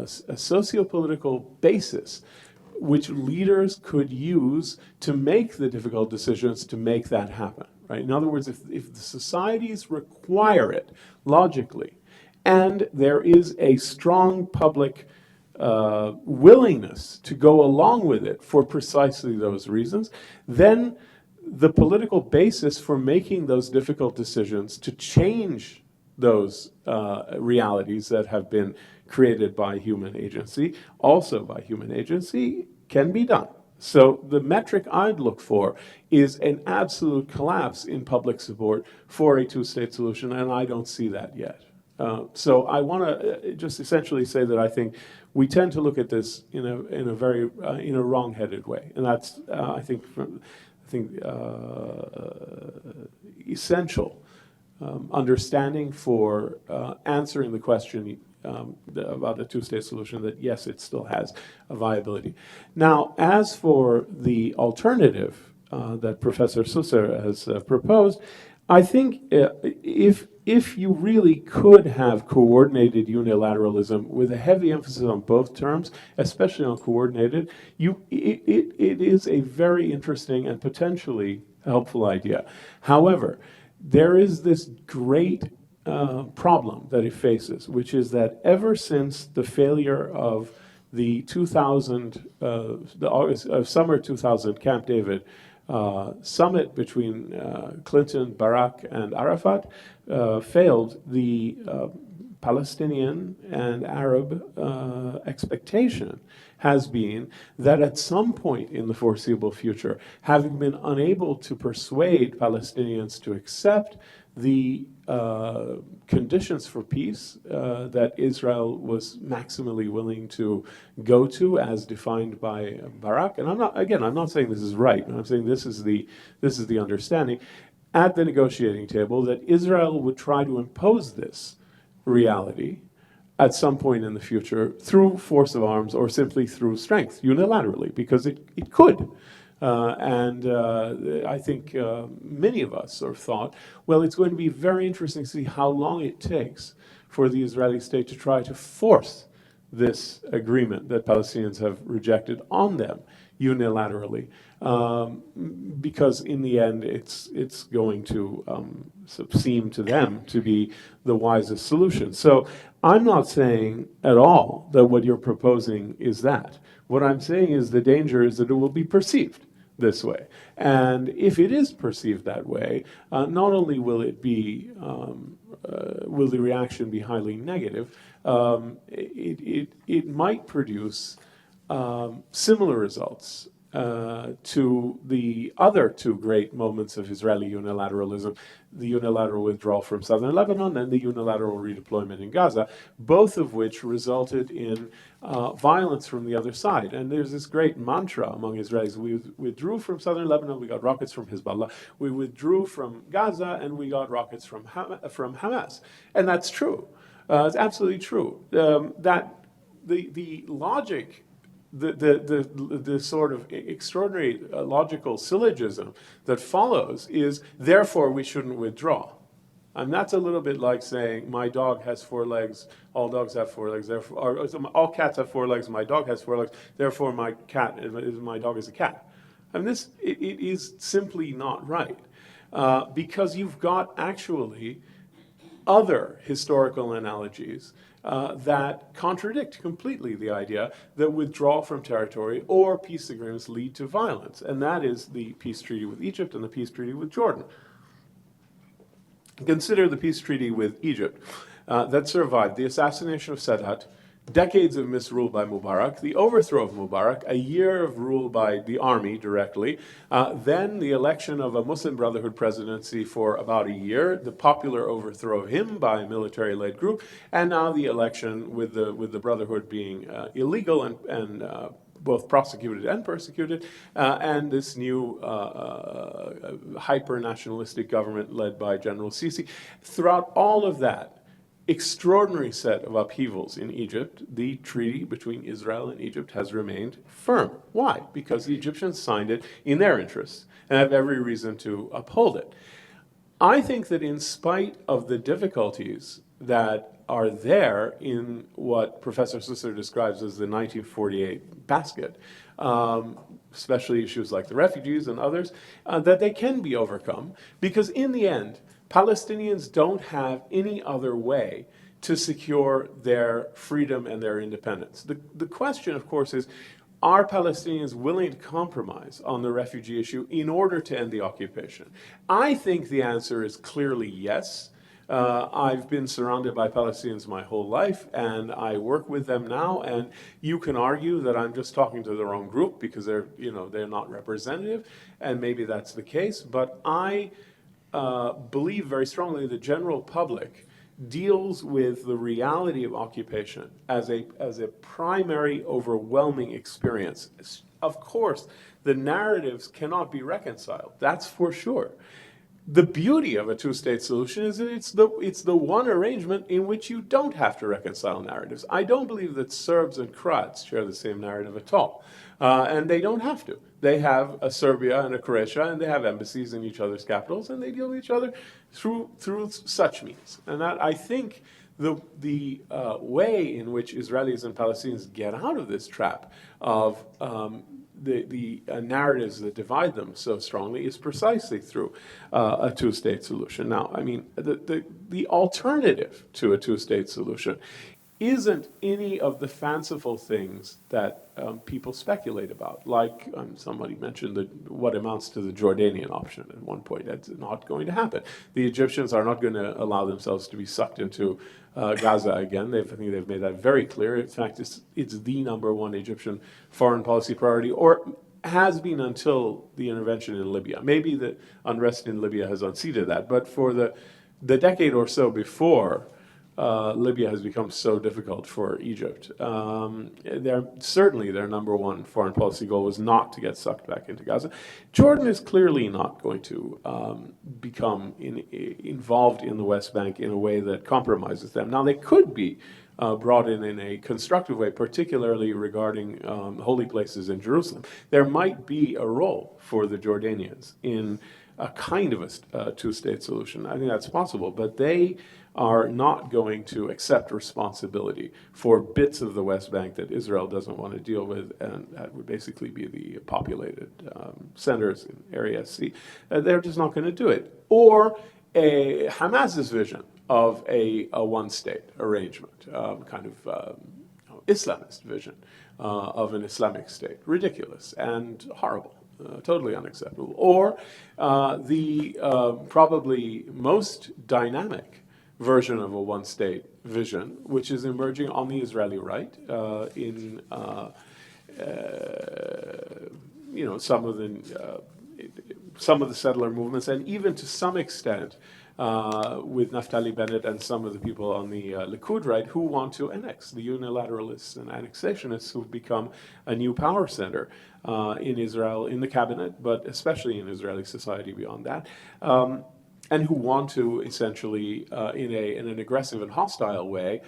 socio-political basis which leaders could use to make the difficult decisions to make that happen, right? In other words, if the societies require it logically, and there is a strong public willingness to go along with it for precisely those reasons, then the political basis for making those difficult decisions to change those realities that have been created by human agency, also by human agency, can be done. So the metric I'd look for is an absolute collapse in public support for a two-state solution, and I don't see that yet. So I want to just essentially say that I think we tend to look at this in a very wrong-headed way, and that's I think essential understanding for answering the question about a two-state solution, that yes, it still has a viability. Now, as for the alternative that Professor Susser has proposed, I think if you really could have coordinated unilateralism with a heavy emphasis on both terms, especially on coordinated, it is a very interesting and potentially helpful idea. However, there is this great problem that it faces, which is that ever since the failure of the summer 2000 Camp David summit between Clinton, Barak, and Arafat failed, the Palestinian and Arab expectation has been that at some point in the foreseeable future, having been unable to persuade Palestinians to accept the conditions for peace that Israel was maximally willing to go to as defined by Barak, and I'm not saying this is right, I'm saying this is the understanding at the negotiating table, that Israel would try to impose this reality at some point in the future through force of arms or simply through strength, unilaterally, because it could. I think many of us sort of thought, well, it's going to be very interesting to see how long it takes for the Israeli state to try to force this agreement that Palestinians have rejected on them unilaterally, because in the end, it's going to seem to them to be the wisest solution. So I'm not saying at all that what you're proposing is that. What I'm saying is the danger is that it will be perceived this way. And if it is perceived that way, not only will it be, will the reaction be highly negative, it might produce similar results to the other two great moments of Israeli unilateralism, the unilateral withdrawal from southern Lebanon and the unilateral redeployment in Gaza, both of which resulted in violence from the other side. And there's this great mantra among Israelis: we withdrew from southern Lebanon, we got rockets from Hezbollah. We withdrew from Gaza, and we got rockets from Hamas. And that's true. It's absolutely true. That the logic, the sort of extraordinary logical syllogism that follows is, therefore we shouldn't withdraw. And that's a little bit like saying, my dog has 4 legs, all dogs have 4 legs, therefore, or all cats have 4 legs, my dog has 4 legs, therefore my dog is a cat. And this, it is simply not right. Because you've got actually other historical analogies that contradict completely the idea that withdrawal from territory or peace agreements lead to violence. And that is the peace treaty with Egypt and the peace treaty with Jordan. Consider the peace treaty with Egypt that survived the assassination of Sadat, decades of misrule by Mubarak, the overthrow of Mubarak, a year of rule by the army directly, then the election of a Muslim Brotherhood presidency for about a year, the popular overthrow of him by a military-led group, and now the election with the Brotherhood being illegal and both prosecuted and persecuted, and this new hyper-nationalistic government led by General Sisi. Throughout all of that extraordinary set of upheavals in Egypt, the treaty between Israel and Egypt has remained firm. Why? Because the Egyptians signed it in their interests and have every reason to uphold it. I think that in spite of the difficulties that are there in what Professor Susser describes as the 1948 basket, especially issues like the refugees and others, that they can be overcome, because in the end, Palestinians don't have any other way to secure their freedom and their independence. The question, of course, is, are Palestinians willing to compromise on the refugee issue in order to end the occupation? I think the answer is clearly yes. I've been surrounded by Palestinians my whole life, and I work with them now, and you can argue that I'm just talking to the wrong group because they're not representative, and maybe that's the case, but I believe very strongly the general public deals with the reality of occupation as a primary overwhelming experience. Of course, the narratives cannot be reconciled, that's for sure. The beauty of a two-state solution is that it's the one arrangement in which you don't have to reconcile narratives. I don't believe that Serbs and Croats share the same narrative at all, and they don't have to. They have a Serbia and a Croatia, and they have embassies in each other's capitals, and they deal with each other through such means. And that, I think, the way in which Israelis and Palestinians get out of this trap of the narratives that divide them so strongly is precisely through a two-state solution. Now, I mean, the alternative to a two-state solution isn't any of the fanciful things that people speculate about. Like somebody mentioned what amounts to the Jordanian option at one point. That's not going to happen. The Egyptians are not going to allow themselves to be sucked into Gaza again. I think they've made that very clear. In fact, it's the number one Egyptian foreign policy priority, or has been until the intervention in Libya. Maybe the unrest in Libya has unseated that, but for the decade or so before, Libya has become so difficult for Egypt. Certainly their number one foreign policy goal was not to get sucked back into Gaza. Jordan is clearly not going to become involved in the West Bank in a way that compromises them. Now, they could be brought in a constructive way, particularly regarding holy places in Jerusalem. There might be a role for the Jordanians in a kind of a two-state solution. I think that's possible, but they are not going to accept responsibility for bits of the West Bank that Israel doesn't want to deal with, and that would basically be the populated centers in Area C. They're just not going to do it. Or Hamas's vision of a one-state arrangement, kind of Islamist vision of an Islamic state. Ridiculous and horrible. Totally unacceptable. Or the probably most dynamic version of a one-state vision, which is emerging on the Israeli right in some of the settler movements, and even to some extent with Naftali Bennett and some of the people on the Likud right who want to annex, the unilateralists and annexationists who've become a new power center in Israel, in the cabinet, but especially in Israeli society beyond that. And who want to essentially, in an aggressive and hostile way,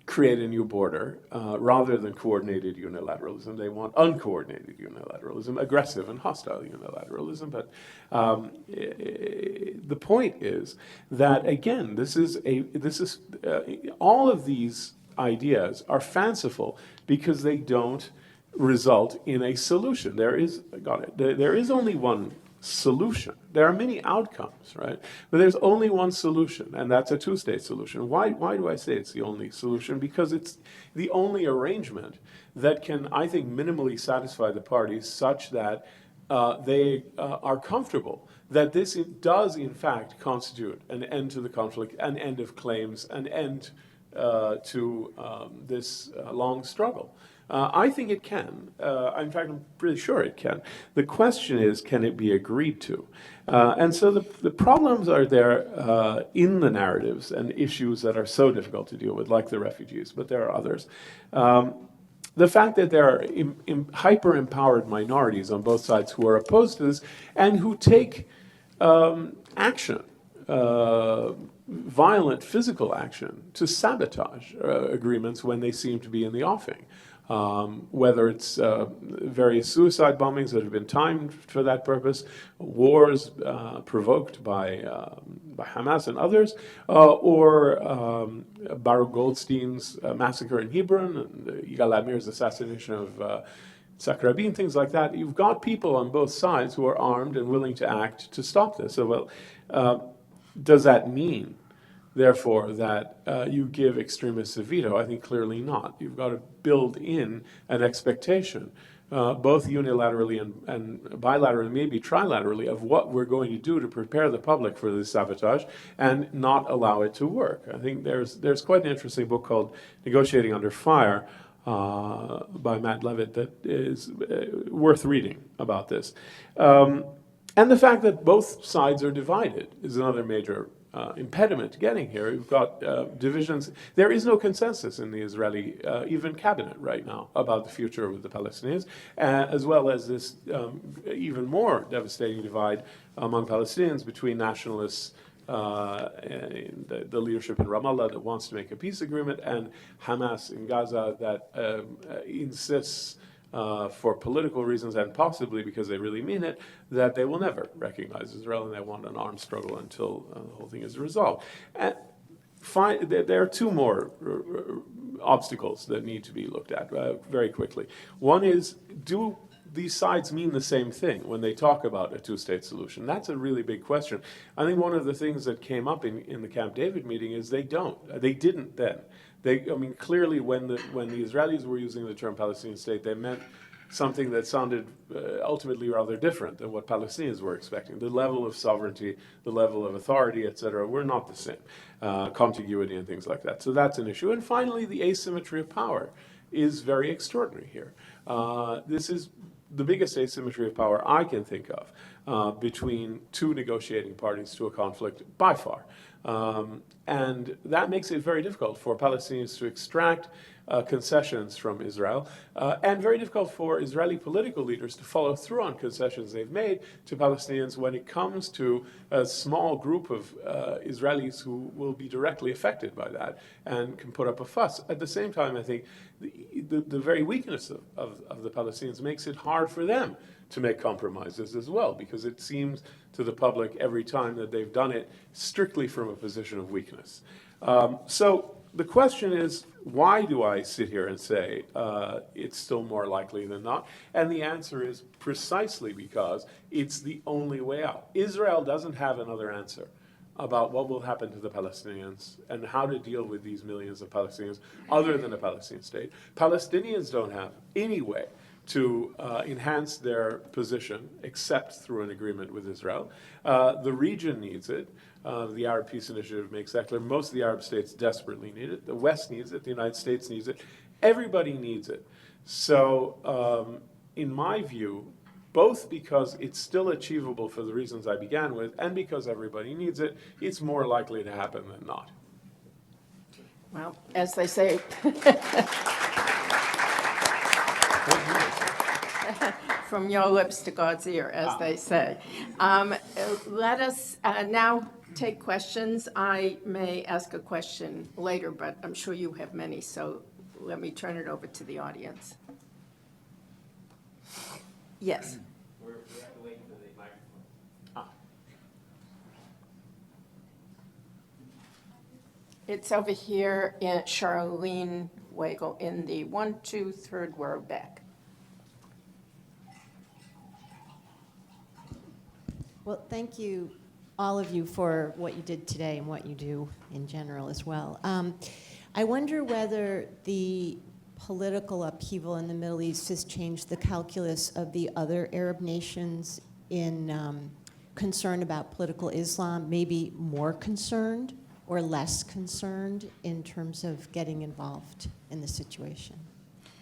create a new border rather than coordinated unilateralism. They want uncoordinated unilateralism, aggressive and hostile unilateralism. But the point is that, again, all of these ideas are fanciful because they don't result in a solution. There is only one solution. There are many outcomes, right? But there's only one solution, and that's a two-state solution. Why do I say it's the only solution? Because it's the only arrangement that can, I think, minimally satisfy the parties such that they are comfortable that this does, in fact, constitute an end to the conflict, an end of claims, an end to this long struggle. I think it can. In fact, I'm pretty sure it can. The question is, can it be agreed to? And so the problems are there in the narratives and issues that are so difficult to deal with, like the refugees, but there are others. the fact that there are hyper-empowered minorities on both sides who are opposed to this and who take action, violent physical action, to sabotage agreements when they seem to be in the offing. Whether it's various suicide bombings that have been timed for that purpose, wars provoked by Hamas and others, or Baruch Goldstein's massacre in Hebron, and Yigal Amir's assassination of Yitzhak Rabin, things like that. You've got people on both sides who are armed and willing to act to stop this. So, well, does that mean, therefore, that you give extremists a veto? I think clearly not. You've got to build in an expectation, both unilaterally and bilaterally, maybe trilaterally, of what we're going to do to prepare the public for this sabotage and not allow it to work. I think there's quite an interesting book called Negotiating Under Fire by Matt Levitt that is worth reading about this. And the fact that both sides are divided is another major impediment to getting here. You've got divisions. There is no consensus in the Israeli even cabinet right now about the future of the Palestinians, as well as this even more devastating divide among Palestinians between nationalists, and the leadership in Ramallah that wants to make a peace agreement, and Hamas in Gaza that insists for political reasons and possibly because they really mean it, that they will never recognize Israel and they want an armed struggle until the whole thing is resolved. And there are two more obstacles that need to be looked at very quickly. One is, do these sides mean the same thing when they talk about a two-state solution? That's a really big question. I think one of the things that came up in the Camp David meeting is they didn't then. Clearly when the Israelis were using the term Palestinian state, they meant something that sounded ultimately rather different than what Palestinians were expecting. The level of sovereignty, the level of authority, etc., were not the same. Contiguity and things like that. So that's an issue. And finally, the asymmetry of power is very extraordinary here. This is the biggest asymmetry of power I can think of between two negotiating parties to a conflict by far. And that makes it very difficult for Palestinians to extract concessions from Israel, and very difficult for Israeli political leaders to follow through on concessions they've made to Palestinians when it comes to a small group of Israelis who will be directly affected by that and can put up a fuss. At the same time, I think the very weakness of the Palestinians makes it hard for them to make compromises as well, because it seems to the public every time that they've done it strictly from a position of weakness. So the question is, why do I sit here and say it's still more likely than not? And the answer is precisely because it's the only way out. Israel doesn't have another answer about what will happen to the Palestinians and how to deal with these millions of Palestinians other than a Palestinian state. Palestinians don't have any way to enhance their position except through an agreement with Israel. The region needs it. The Arab Peace Initiative makes that clear. Most of the Arab states desperately need it. The West needs it. The United States needs it. Everybody needs it. So in my view, both because it's still achievable for the reasons I began with and because everybody needs it, it's more likely to happen than not. Well, as they say, from your lips to God's ear, as they say. Let us now take questions. I may ask a question later, but I'm sure you have many, so let me turn it over to the audience. Yes. We have to wait for the microphone. It's over here in Charlene Wagle in the 1, 2, 3rd row back. Well, thank you, all of you, for what you did today and what you do in general as well. I wonder whether the political upheaval in the Middle East has changed the calculus of the other Arab nations in concern about political Islam, maybe more concerned or less concerned in terms of getting involved in the situation.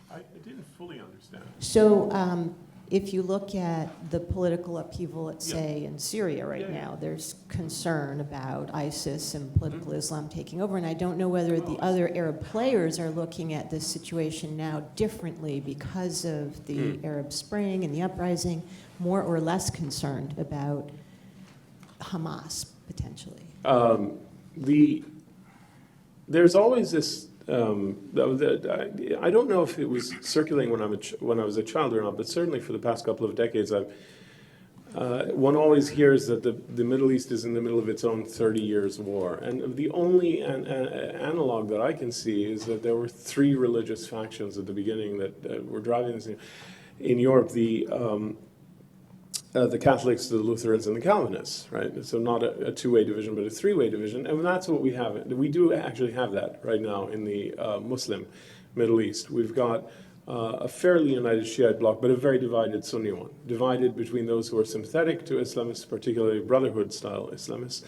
I didn't fully understand. So if you look at the political upheaval, let's say, in Syria right now, there's concern about ISIS and political Islam taking over, and I don't know whether the other Arab players are looking at this situation now differently because of the Arab Spring and the uprising, more or less concerned about Hamas, potentially. There's always this. I don't know if it was circulating when I was a child or not, but certainly for the past couple of decades, one always hears that the Middle East is in the middle of its own 30 years war, and the only analog that I can see is that there were three religious factions at the beginning that were driving this in Europe. The Catholics, the Lutherans, and the Calvinists, right? So not a two-way division, but a three-way division, and that's what we have. We do actually have that right now in the Muslim Middle East. We've got a fairly united Shiite bloc, but a very divided Sunni one, divided between those who are sympathetic to Islamists, particularly Brotherhood-style Islamists,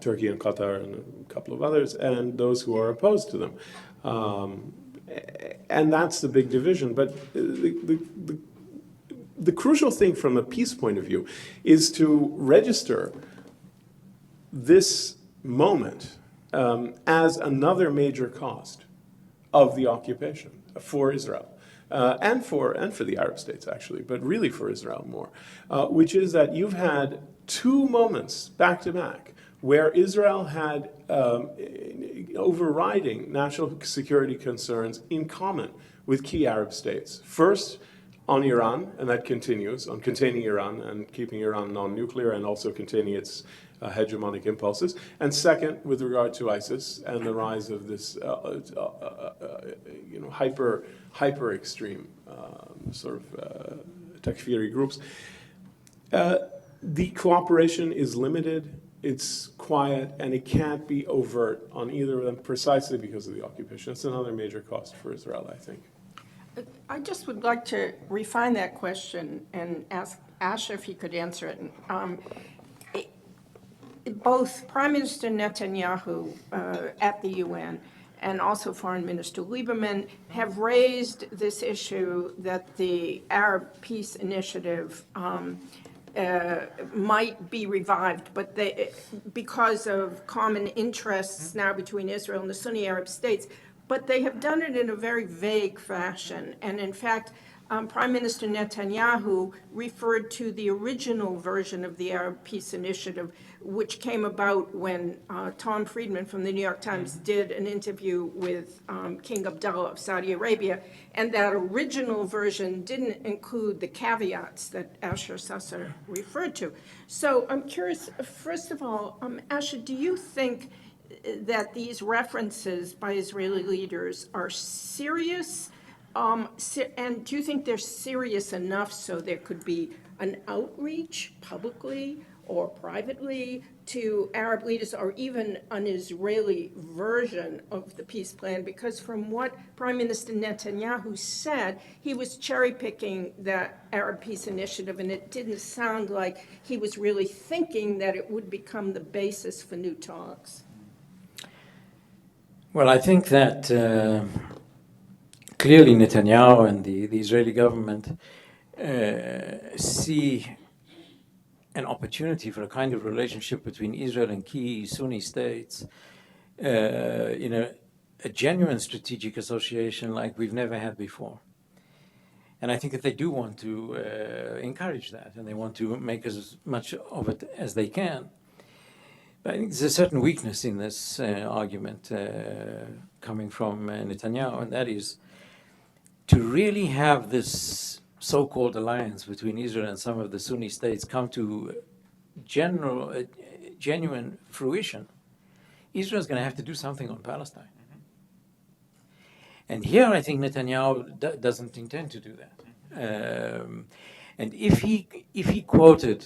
Turkey and Qatar and a couple of others, and those who are opposed to them. And that's the big division. But the crucial thing from a peace point of view is to register this moment as another major cost of the occupation for Israel, and for the Arab states actually, but really for Israel more, which is that you've had two moments back to back where Israel had overriding national security concerns in common with key Arab states. First, on Iran, and that continues, on containing Iran and keeping Iran non-nuclear and also containing its hegemonic impulses. And second, with regard to ISIS and the rise of this hyper extreme sort of takfiri groups. The cooperation is limited, it's quiet, and it can't be overt on either of them precisely because of the occupation. It's another major cost for Israel, I think. I just would like to refine that question and ask Asher if he could answer it. Both Prime Minister Netanyahu at the UN and also Foreign Minister Lieberman have raised this issue that the Arab Peace Initiative might be revived, but because of common interests now between Israel and the Sunni Arab states. But they have done it in a very vague fashion. And in fact, Prime Minister Netanyahu referred to the original version of the Arab Peace Initiative, which came about when Tom Friedman from the New York Times did an interview with King Abdullah of Saudi Arabia. And that original version didn't include the caveats that Asher Sasser referred to. So I'm curious, first of all, Asher, do you think that these references by Israeli leaders are serious? And do you think they're serious enough so there could be an outreach publicly or privately to Arab leaders, or even an Israeli version of the peace plan? Because from what Prime Minister Netanyahu said, he was cherry-picking the Arab Peace Initiative, and it didn't sound like he was really thinking that it would become the basis for new talks. Well, I think that clearly Netanyahu and the Israeli government see an opportunity for a kind of relationship between Israel and key Sunni states, a genuine strategic association like we've never had before. And I think that they do want to encourage that, and they want to make as much of it as they can. But I think there's a certain weakness in this argument coming from Netanyahu, and that is to really have this so-called alliance between Israel and some of the Sunni states come to genuine fruition. Israel's going to have to do something on Palestine. And here I think Netanyahu doesn't intend to do that. And if he quoted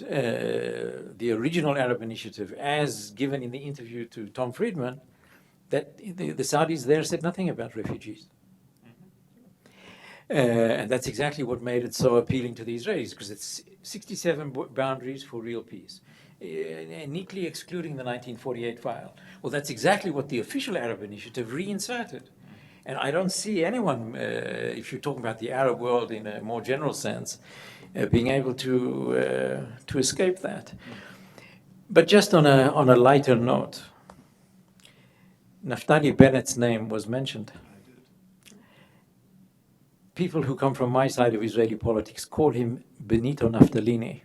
the original Arab initiative as given in the interview to Tom Friedman, that the Saudis there said nothing about refugees. And that's exactly what made it so appealing to the Israelis, because it's 67 boundaries for real peace, neatly excluding the 1948 file. Well, that's exactly what the official Arab initiative reinserted. And I don't see anyone, if you're talking about the Arab world in a more general sense, being able to escape that. But just on a lighter note, Naftali Bennett's name was mentioned. People who come from my side of Israeli politics call him Benito Naftalini.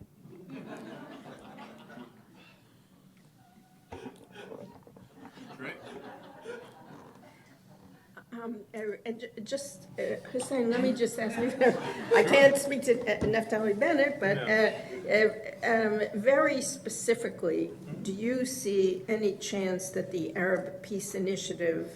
Hussein, let me just ask you, I can't speak to Naftali Bennett, but very specifically, do you see any chance that the Arab Peace Initiative,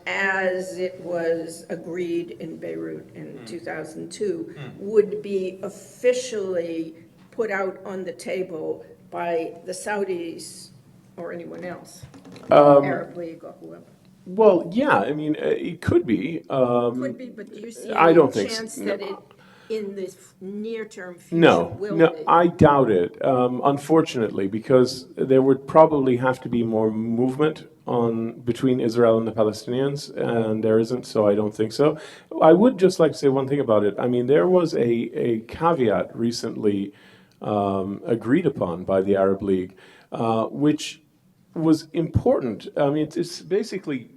as it was agreed in Beirut in 2002, would be officially put out on the table by the Saudis or anyone else, Arab League or whoever? Well, yeah, I mean, it could be. Could be, but do you see I any don't think so. chance that it, in the near-term future, No, will no, be? I doubt it, unfortunately, because there would probably have to be more movement between Israel and the Palestinians, and there isn't, so I don't think so. I would just like to say one thing about it. I mean, there was a caveat recently agreed upon by the Arab League, which was important. I mean, it's basically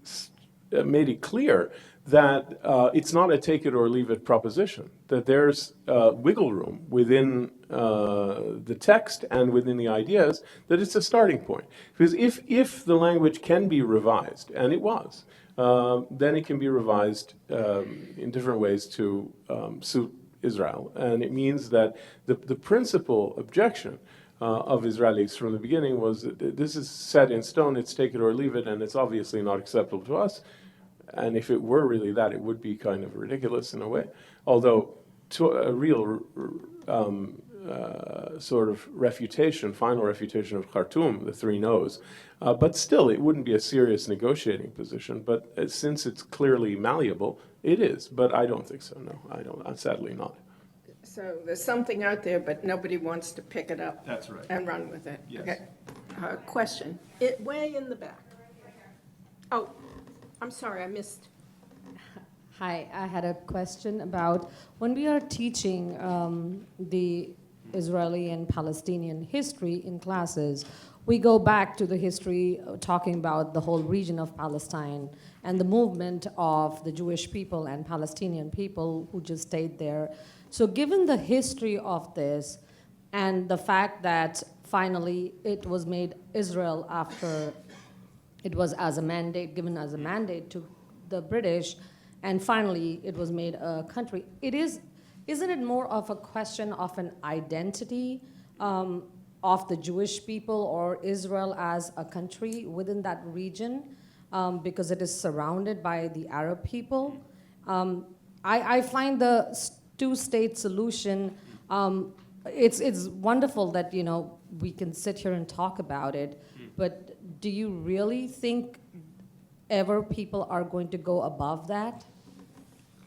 made it clear that it's not a take it or leave it proposition, that there's wiggle room within the text and within the ideas, that it's a starting point. Because if the language can be revised, and it was, then it can be revised in different ways to suit Israel. And it means that the principal objection of Israelis from the beginning was that this is set in stone, it's take it or leave it, and it's obviously not acceptable to us. And if it were really that, it would be kind of ridiculous in a way. Although to a real sort of refutation, final refutation of Khartoum, the three no's. But still, it wouldn't be a serious negotiating position. But since it's clearly malleable, it is. But I don't think so, no. I don't, sadly not. So there's something out there, but nobody wants to pick it up. That's right. And run with it. Yes. Okay. Question, way in the back. Oh, I'm sorry, I missed. Hi, I had a question about when we are teaching the Israeli and Palestinian history in classes, we go back to the history talking about the whole region of Palestine and the movement of the Jewish people and Palestinian people who just stayed there. So given the history of this and the fact that finally it was made Israel after it was as a mandate, given as a mandate to the British, and finally it was made a country, isn't it more of a question of an identity of the Jewish people or Israel as a country within that region because it is surrounded by the Arab people? I find the two-state solution, it's wonderful that, you know, we can sit here and talk about it, but do you really think ever people are going to go above that?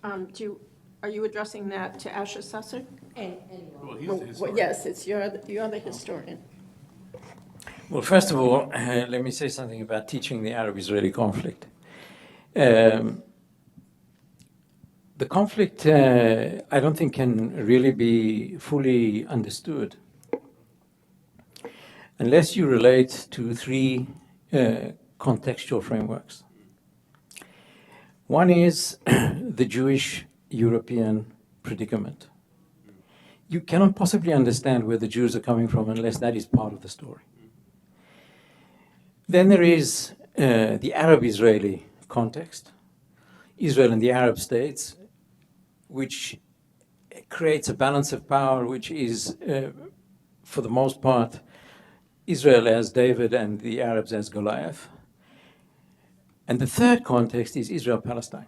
Are you addressing that to Asher Susser? Well, he's the historian. Yes, you're the historian. Well, first of all, let me say something about teaching the Arab-Israeli conflict. The conflict, I don't think, can really be fully understood unless you relate to three contextual frameworks. One is the Jewish-European predicament. You cannot possibly understand where the Jews are coming from unless that is part of the story. Then there is the Arab-Israeli context, Israel and the Arab states, which creates a balance of power which is, for the most part, Israel as David and the Arabs as Goliath. And the third context is Israel-Palestine.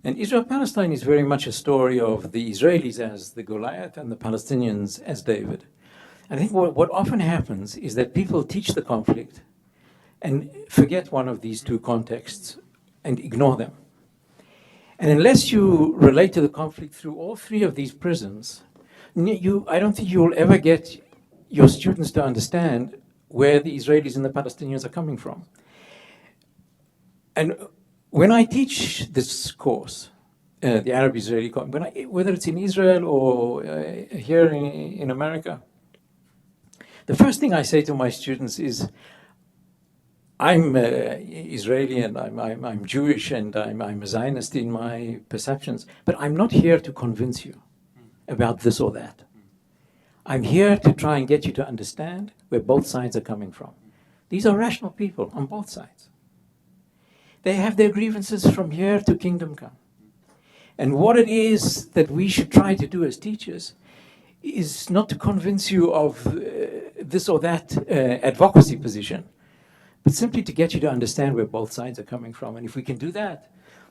And Israel-Palestine is very much a story of the Israelis as the Goliath and the Palestinians as David. I think what often happens is that people teach the conflict and forget one of these two contexts and ignore them. And unless you relate to the conflict through all three of these prisms, I don't think you will ever get your students to understand where the Israelis and the Palestinians are coming from. And When I teach this course, the Arab-Israeli, whether it's in Israel or here in America, the first thing I say to my students is, I'm Israeli and I'm Jewish and I'm a Zionist in my perceptions, but I'm not here to convince you about this or that. I'm here to try and get you to understand where both sides are coming from. These are rational people on both sides. They have their grievances from here to kingdom come. And what it is that we should try to do as teachers is not to convince you of this or that advocacy position, but simply to get you to understand where both sides are coming from. And if we can do that,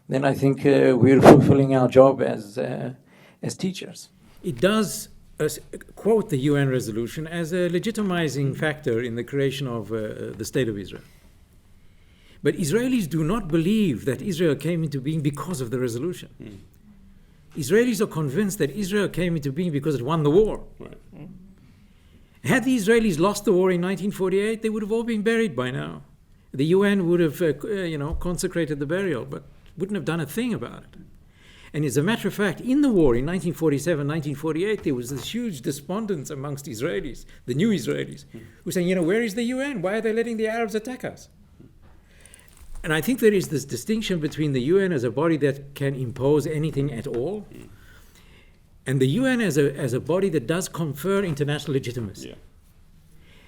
then I think we're fulfilling our job as teachers. It does quote the UN resolution as a legitimizing factor in the creation of the State of Israel. But Israelis do not believe that Israel came into being because of the resolution. Israelis are convinced that Israel came into being because it won the war. Right. Had the Israelis lost the war in 1948, they would have all been buried by now. The UN would have, consecrated the burial, but wouldn't have done a thing about it. And as a matter of fact, in the war in 1947, 1948, there was this huge despondence amongst Israelis, the new Israelis, who were saying, where is the UN? Why are they letting the Arabs attack us? And I think there is this distinction between the UN as a body that can impose anything at all, and the UN as a body that does confer international legitimacy. Yeah.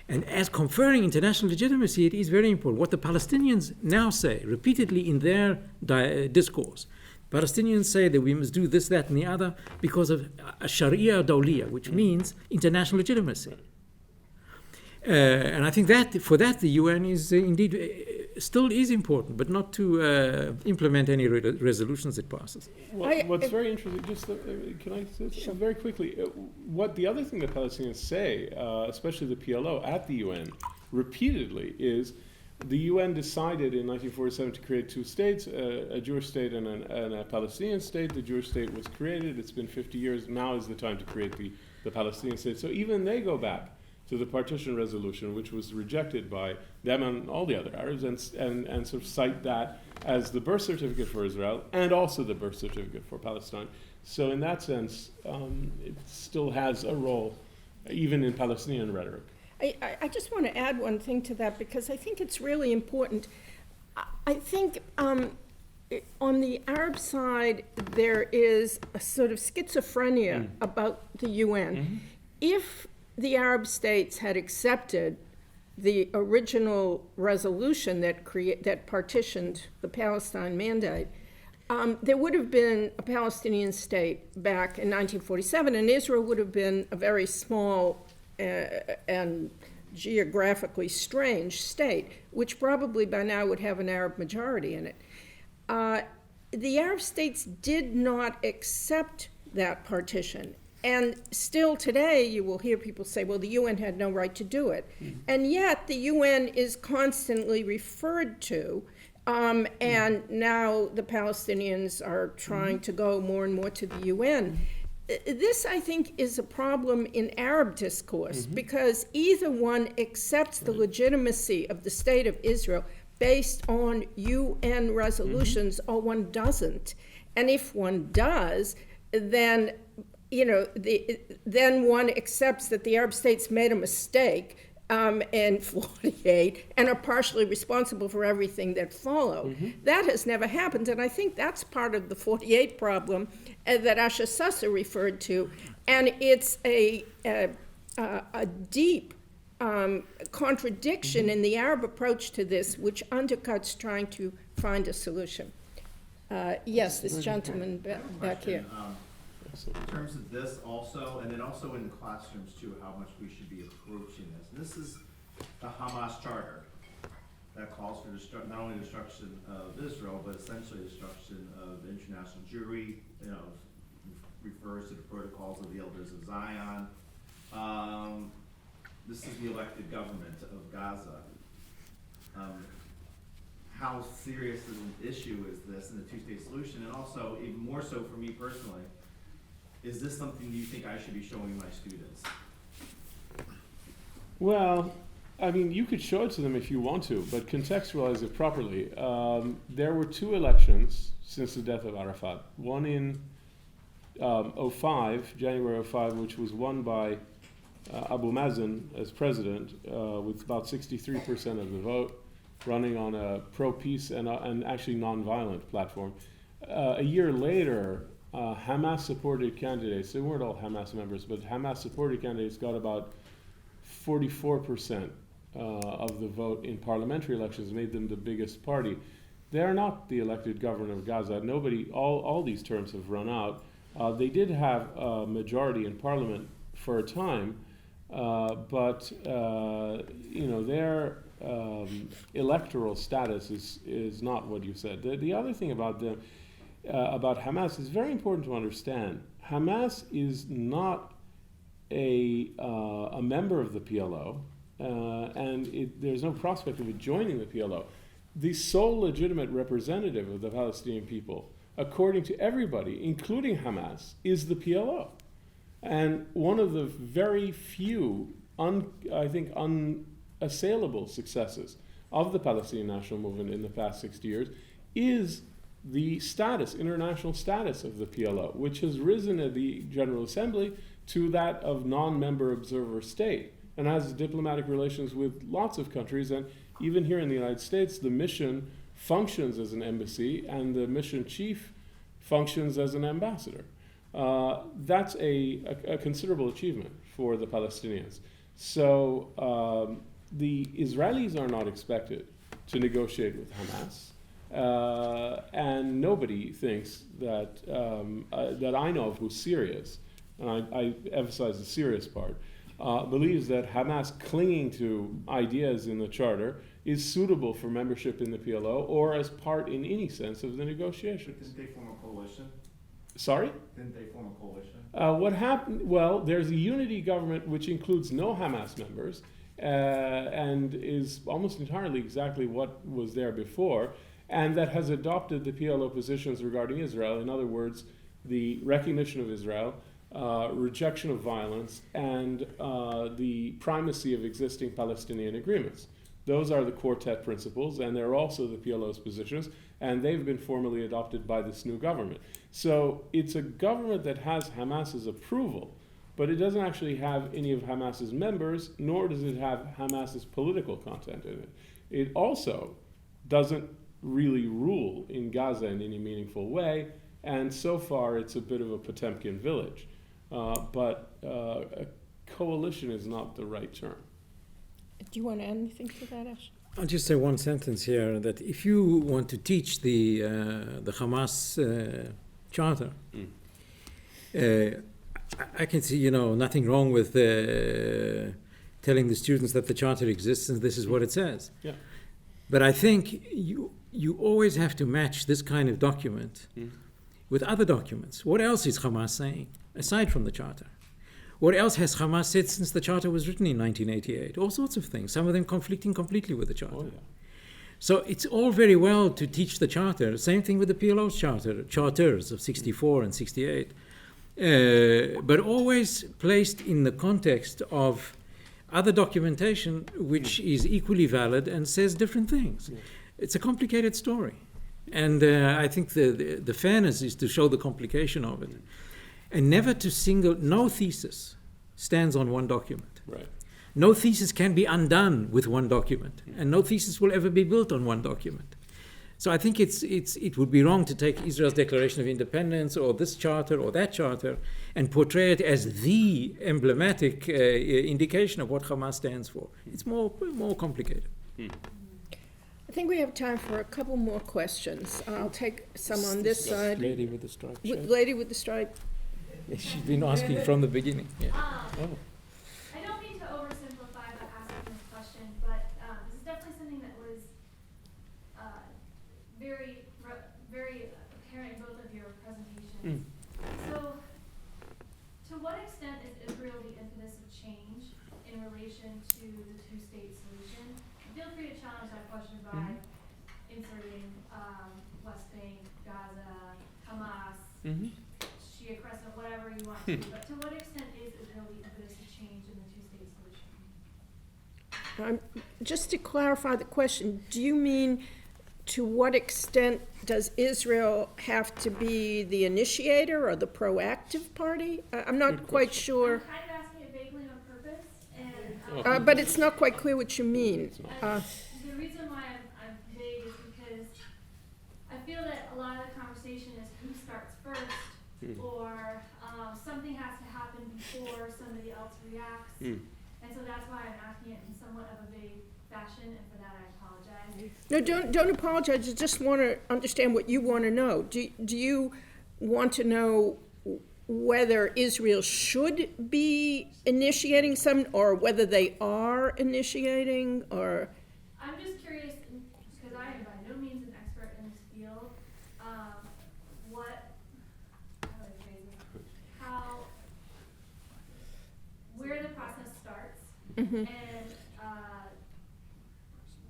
And as conferring international legitimacy, it is very important. What the Palestinians now say repeatedly in their discourse, Palestinians say that we must do this, that, and the other because of a Sharia Dawliya, which means international legitimacy. And I think that for that the UN is indeed still is important, but not to implement any resolutions it passes. Well, what's very interesting, just can I say something very quickly? What the other thing that Palestinians say, especially the PLO at the UN, repeatedly is the UN decided in 1947 to create two states, a Jewish state and a Palestinian state. The Jewish state was created. It's been 50 years. Now is the time to create the Palestinian state. So even they go back to the partition resolution, which was rejected by them and all the other Arabs, and sort of cite that as the birth certificate for Israel and also the birth certificate for Palestine. So in that sense, it still has a role, even in Palestinian rhetoric. I just want to add one thing to that because I think it's really important. I think on the Arab side, there is a sort of schizophrenia about the UN. If the Arab states had accepted the original resolution that partitioned the Palestine Mandate, there would have been a Palestinian state back in 1947, and Israel would have been a very small and geographically strange state, which probably by now would have an Arab majority in it. The Arab states did not accept that partition. And still today, you will hear people say, well, the UN had no right to do it. And yet, the UN is constantly referred to, and now the Palestinians are trying to go more and more to the UN. This, I think, is a problem in Arab discourse, because either one accepts the legitimacy of the State of Israel based on UN resolutions, or one doesn't. And if one does, then then one accepts that the Arab states made a mistake in 48 and are partially responsible for everything that followed. That has never happened, and I think that's part of the 48 problem that Asha Sassa referred to, and it's a deep contradiction in the Arab approach to this, which undercuts trying to find a solution. Yes, this gentleman back here. In terms of this also, and then also in the classrooms too, how much we should be approaching this. And this is the Hamas Charter that calls for not only destruction of Israel, but essentially destruction of international Jewry, refers to the protocols of the Elders of Zion. This is the elected government of Gaza. How serious an issue is this in the two-state solution? And also, even more so for me personally, is this something you think I should be showing my students? Well, I mean, you could show it to them if you want to, but contextualize it properly. There were 2 elections since the death of Arafat. One in 05, January 05, which was won by Abu Mazen as president, with about 63% of the vote, running on a pro-peace and actually non-violent platform. A year later, Hamas-supported candidates, they weren't all Hamas members, but Hamas-supported candidates got about 44% of the vote in parliamentary elections, made them the biggest party. They're not the elected government of Gaza. All these terms have run out. They did have a majority in parliament for a time, but their electoral status is not what you said. The other thing about them, about Hamas, is very important to understand. Hamas is not a member of the PLO, and there's no prospect of it joining the PLO. The sole legitimate representative of the Palestinian people, according to everybody, including Hamas, is the PLO. And one of the very few, unassailable successes of the Palestinian national movement in the past 60 years is the international status of the PLO, which has risen at the General Assembly to that of non-member observer state, and has diplomatic relations with lots of countries. And even here in the United States, the mission functions as an embassy, and the mission chief functions as an ambassador. That's a considerable achievement for the Palestinians. So the Israelis are not expected to negotiate with Hamas, and nobody thinks that I know of who's serious, and I emphasize the serious part, believes that Hamas clinging to ideas in the charter is suitable for membership in the PLO or as part in any sense of the negotiations. Didn't they form a coalition? Sorry? Didn't they form a coalition? What happened? Well, there's a unity government which includes no Hamas members and is almost entirely exactly what was there before, and that has adopted the PLO positions regarding Israel. In other words, the recognition of Israel, rejection of violence, and the primacy of existing Palestinian agreements. Those are the quartet principles, and they're also the PLO's positions, and they've been formally adopted by this new government. So it's a government that has Hamas's approval, but it doesn't actually have any of Hamas's members, nor does it have Hamas's political content in it. It also doesn't really rule in Gaza in any meaningful way, and so far it's a bit of a Potemkin village. But a coalition is not the right term. Do you want to add anything to that, Ash? I'll just say one sentence here, that if you want to teach the Hamas charter, I can see, nothing wrong with telling the students that the charter exists and this is what it says. Yeah. But I think you always have to match this kind of document with other documents. What else is Hamas saying, aside from the charter? What else has Hamas said since the charter was written in 1988? All sorts of things, some of them conflicting completely with the charter. Oh, yeah. So it's all very well to teach the charter. Same thing with the PLO's charters of 64 and 68. But always placed in the context of other documentation which is equally valid and says different things. Yeah. It's a complicated story. And I think the fairness is to show the complication of it. And never to no thesis stands on one document. Right. No thesis can be undone with one document, and no thesis will ever be built on one document. So I think it would be wrong to take Israel's Declaration of Independence or this charter or that charter and portray it as the emblematic indication of what Hamas stands for. It's more complicated. I think we have time for a couple more questions. I'll take some on this side. Lady with the stripe. Lady with the stripe. She's been asking from the beginning. Yeah. I don't mean to oversimplify by asking this question, but this is definitely something that was very apparent in both of your presentations. So, to what extent is Israel the impetus of change in relation to the two-state solution? Feel free to challenge that question by inserting West Bank, Gaza, Hamas, Shia Crescent, whatever you want to, but to what extent is Israel the impetus of change in the two-state solution? Just to clarify the question, do you mean to what extent does Israel have to be the initiator or the proactive party? I'm not quite sure, I'm kind of asking it vaguely on purpose, and but it's not quite clear what you mean. the reason why I'm vague is because I feel that a lot of the conversation is who starts first, or something has to happen before somebody else reacts, and so that's why I'm asking it in somewhat of a vague fashion, and for that I apologize. No, don't apologize, I just want to understand what you want to know. Do you want to know whether Israel should be initiating some, or whether they are initiating, or? I'm just curious, because I am by no means an expert in this field, how do I phrase this? Where the process starts, and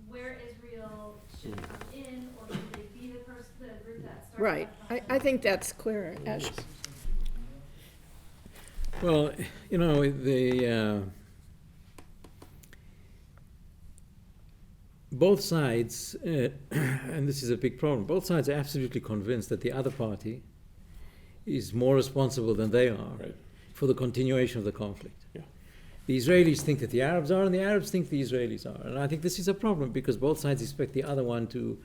where Israel should come in, or should they be the group that starts Right, that I think that's clearer. Ash? Well, you know, both sides, and this is a big problem, both sides are absolutely convinced that the other party is more responsible than they are for the continuation of the conflict. Yeah. The Israelis think that the Arabs are, and the Arabs think the Israelis are. And I think this is a problem because both sides expect the other one to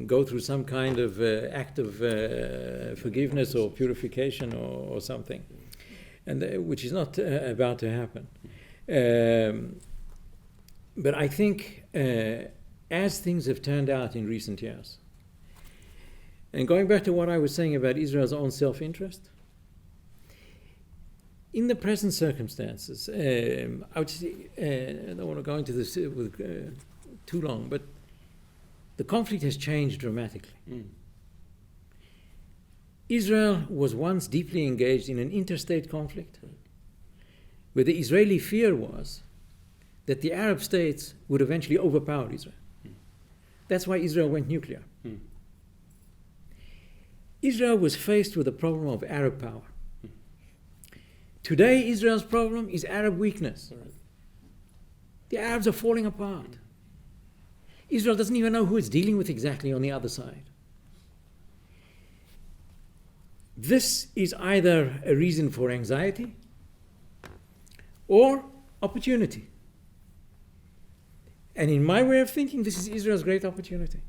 go through some kind of act of forgiveness or purification or something, and which is not about to happen. But I think as things have turned out in recent years, and going back to what I was saying about Israel's own self-interest, in the present circumstances, I would say, I don't want to go into this with, too long, but the conflict has changed dramatically. Israel was once deeply engaged in an interstate conflict where the Israeli fear was that the Arab states would eventually overpower Israel. That's why Israel went nuclear. Israel was faced with the problem of Arab power. Today, Israel's problem is Arab weakness. The Arabs are falling apart. Israel doesn't even know who it's dealing with exactly on the other side. This is either a reason for anxiety or opportunity. And in my way of thinking, this is Israel's great opportunity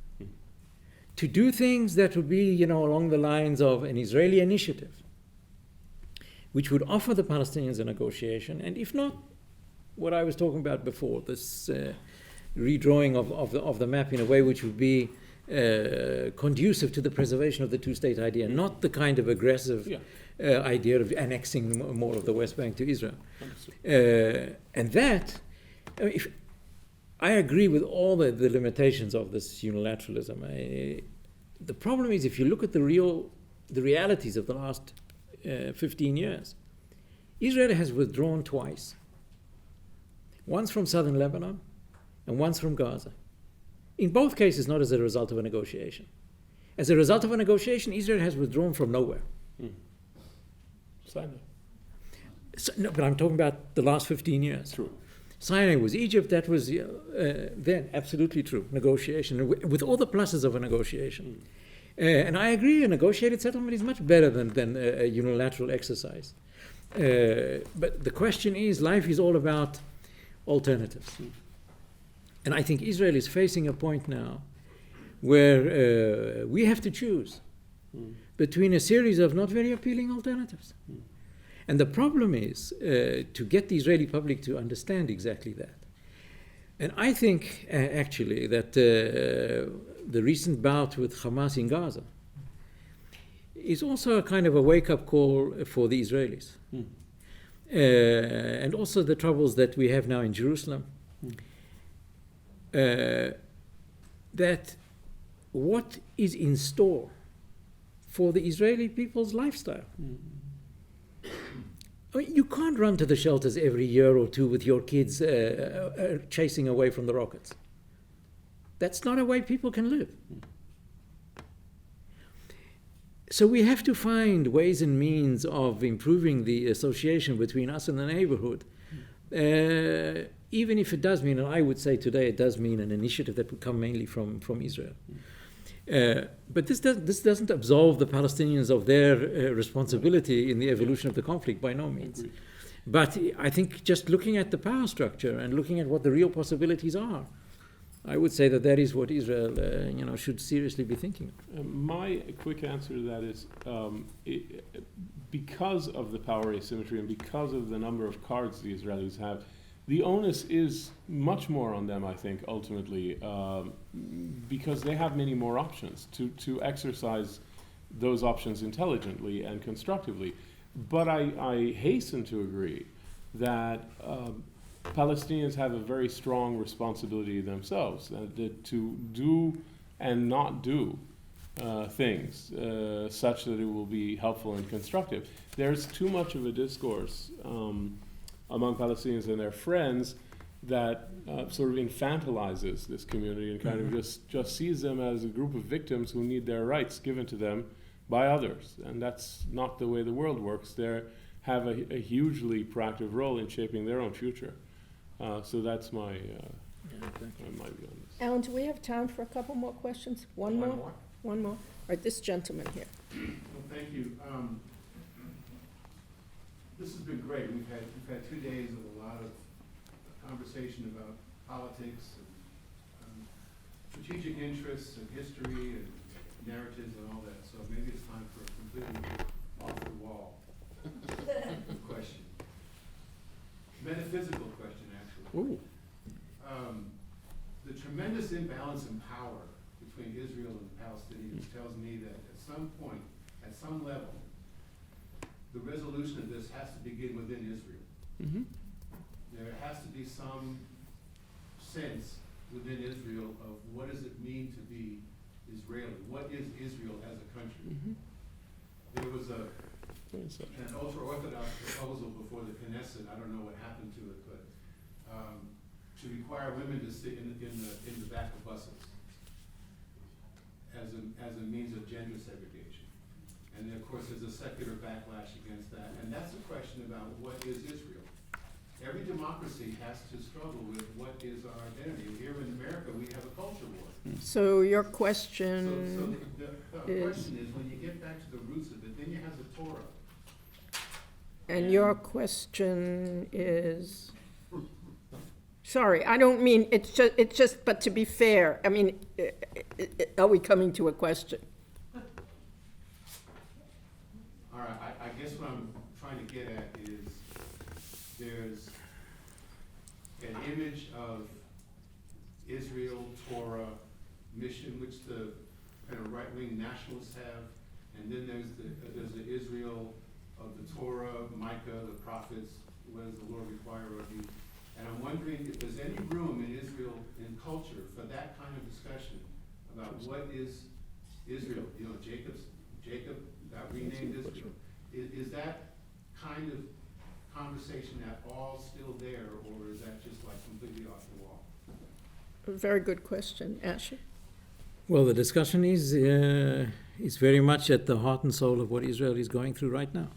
to do things that would be, along the lines of an Israeli initiative, which would offer the Palestinians a negotiation, and if not, what I was talking about before, this redrawing of the map in a way which would be conducive to the preservation of the two-state idea, not the kind of aggressive idea of annexing more of the West Bank to Israel. And that, if I agree with all the limitations of this unilateralism. The problem is, if you look at the realities of the last 15 years, Israel has withdrawn twice. Once from southern Lebanon and once from Gaza. In both cases, not as a result of a negotiation. As a result of a negotiation, Israel has withdrawn from nowhere. Sinai. No, but I'm talking about the last 15 years. True. Sinai was Egypt, that was then absolutely true. Negotiation, with all the pluses of a negotiation. And I agree, a negotiated settlement is much better than a unilateral exercise. But the question is, life is all about alternatives. And I think Israel is facing a point now where we have to choose between a series of not very appealing alternatives. And the problem is to get the Israeli public to understand exactly that. And I think, actually, that the recent bout with Hamas in Gaza is also a kind of a wake-up call for the Israelis. And also the troubles that we have now in Jerusalem. That what is in store for the Israeli people's lifestyle. I mean, you can't run to the shelters every year or two with your kids chasing away from the rockets. That's not a way people can live. So we have to find ways and means of improving the association between us and the neighborhood even if it does mean, and I would say today it does mean an initiative that would come mainly from Israel. But this doesn't absolve the Palestinians of their responsibility in the evolution of the conflict, by no means. Agreed. But I think just looking at the power structure and looking at what the real possibilities are, I would say that is what Israel should seriously be thinking of. My quick answer to that is because of the power asymmetry and because of the number of cards the Israelis have, the onus is much more on them, I think, ultimately, because they have many more options to exercise those options intelligently and constructively. But I hasten to agree that Palestinians have a very strong responsibility themselves to do and not do things such that it will be helpful and constructive. There's too much of a discourse among Palestinians and their friends that sort of infantilizes this community and kind of just sees them as a group of victims who need their rights given to them by others. And that's not the way the world works. They have a hugely proactive role in shaping their own future. So that's my view on this. Alan, do we have time for a couple more questions? One more? One more. All right, this gentleman here. Well, thank you. This has been great. We've had 2 days of a lot of conversation about politics and strategic interests and history and narratives and all that. So maybe it's time for a completely off the wall question. Metaphysical question, actually. Ooh. The tremendous imbalance in power between Israel and the Palestinians tells me that at some point, at some level, the resolution of this has to begin within Israel. Mm-hmm. There has to be some sense within Israel of what does it mean to be Israeli? What is Israel as a country? Mm-hmm. There was an ultra-Orthodox proposal before the Knesset, I don't know what happened to it, but to require women to sit in the back of buses as a means of gender segregation. And then, of course, there's a secular backlash against that. And that's a question about what is Israel. Every democracy has to struggle with what is our identity. Here in America, we have a culture war. So your So question the question is, when you get back to the roots of it, then you have the Torah. and your question is, sorry, I don't mean, it's just, but to be fair, I mean, are we coming to a question? All right, I guess what I'm trying to get at is there's an image of Israel, Torah, mission, which the kind of right-wing nationalists have, and then there's the Israel of the Torah, Micah, the prophets, what does the Lord require of you? And I'm wondering if there's any room in Israel, in culture, for that kind of discussion about what is Israel. You know, Jacob got renamed Israel. Is that kind of conversation at all still there, or is that just like completely off the wall? A very good question. Asher? Well, the discussion is very much at the heart and soul of what Israel is going through right now.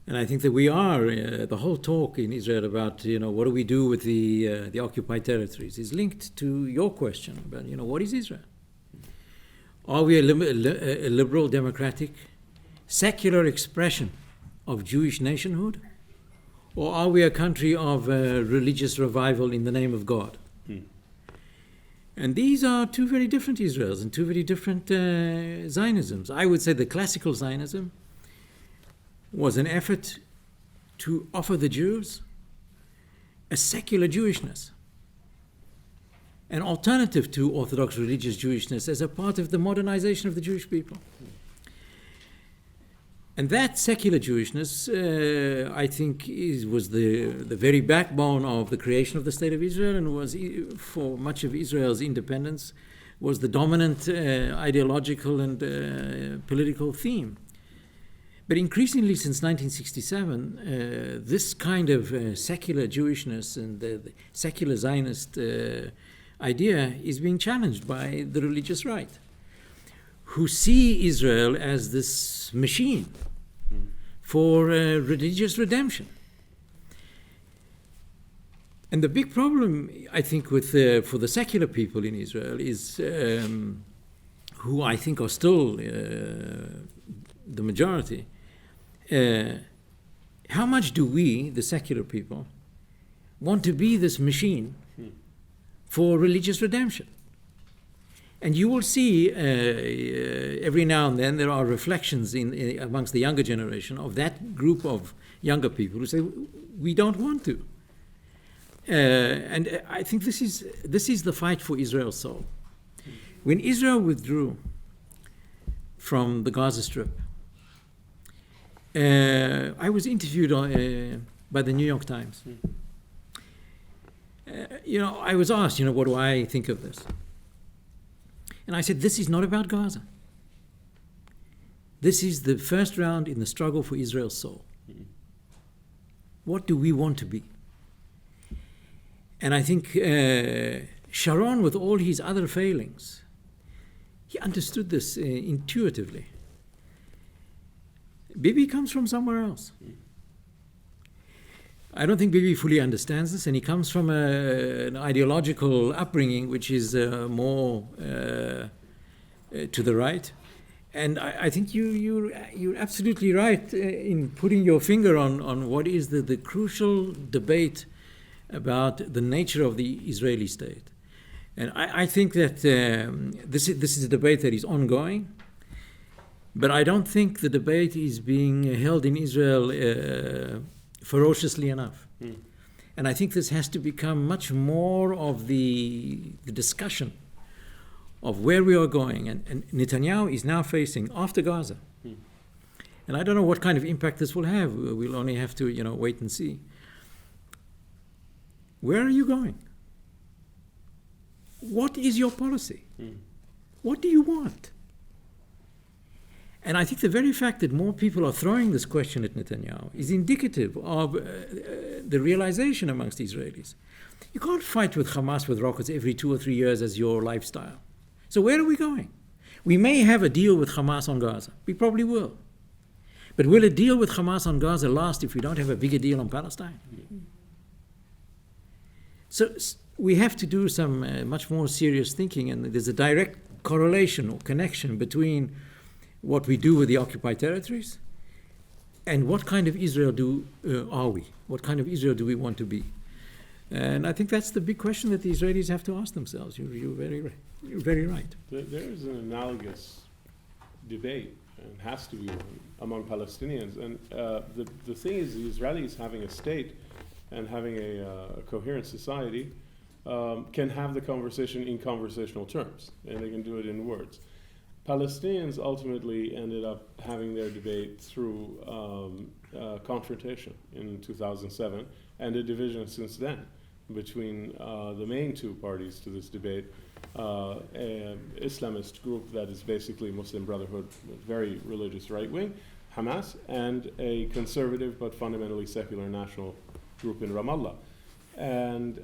And I think that we are, the whole talk in Israel about, what do we do with the occupied territories is linked to your question about, what is Israel? Are we a liberal, democratic, secular expression of Jewish nationhood? Or are we a country of religious revival in the name of God? And these are two very different Israels and two very different Zionisms. I would say the classical Zionism was an effort to offer the Jews a secular Jewishness, an alternative to Orthodox religious Jewishness as a part of the modernization of the Jewish people. And that secular Jewishness, I think, was the very backbone of the creation of the State of Israel, and was, for much of Israel's independence, was the dominant ideological and political theme. But increasingly since 1967, this kind of secular Jewishness and the secular Zionist idea is being challenged by the religious right, who see Israel as this machine for religious redemption. And the big problem, I think, with for the secular people in Israel is, who I think are still the majority, how much do we, the secular people, want to be this machine for religious redemption? And you will see every now and then there are reflections amongst the younger generation of that group of younger people who say, we don't want to. And I think this is the fight for Israel's soul. When Israel withdrew from the Gaza Strip, I was interviewed by the New York Times. I was asked, what do I think of this? And I said, this is not about Gaza. This is the first round in the struggle for Israel's soul. What do we want to be? And I think Sharon, with all his other failings, he understood this intuitively. Bibi comes from somewhere else. I don't think Bibi fully understands this, and he comes from an ideological upbringing which is more to the right. And I think you're absolutely right in putting your finger on what is the crucial debate about the nature of the Israeli state. And I think that this is a debate that is ongoing, but I don't think the debate is being held in Israel ferociously enough. And I think this has to become much more of the discussion of where we are going. And Netanyahu is now facing, after Gaza, and I don't know what kind of impact this will have. We'll only have to wait and see. Where are you going? What is your policy? What do you want? And I think the very fact that more people are throwing this question at Netanyahu is indicative of the realization amongst Israelis. You can't fight with Hamas with rockets every 2 or 3 years as your lifestyle. So where are we going? We may have a deal with Hamas on Gaza. We probably will. But will a deal with Hamas on Gaza last if we don't have a bigger deal on Palestine? So we have to do some much more serious thinking, and there's a direct correlation or connection between what we do with the occupied territories and what kind of Israel are we? What kind of Israel do we want to be? And I think that's the big question that the Israelis have to ask themselves. You're very right. There is an analogous debate, and has to be one, among Palestinians. And the thing is, the Israelis having a state and having a coherent society can have the conversation in conversational terms, and they can do it in words. Palestinians ultimately ended up having their debate through confrontation in 2007, and a division since then between the main two parties to this debate, an Islamist group that is basically Muslim Brotherhood, very religious right-wing, Hamas, and a conservative but fundamentally secular national group in Ramallah. And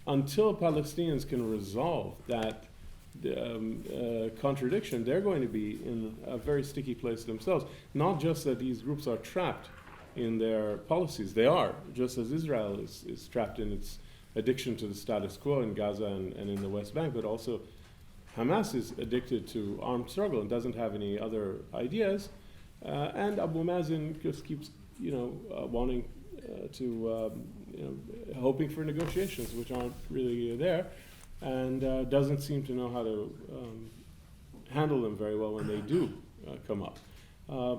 until Palestinians can resolve that contradiction, they're going to be in a very sticky place themselves. Not just that these groups are trapped in their policies, they are, just as Israel is trapped in its addiction to the status quo in Gaza and in the West Bank, but also Hamas is addicted to armed struggle and doesn't have any other ideas. And Abu Mazen just keeps, wanting hoping for negotiations, which aren't really there, and doesn't seem to know how to handle them very well when they do come up.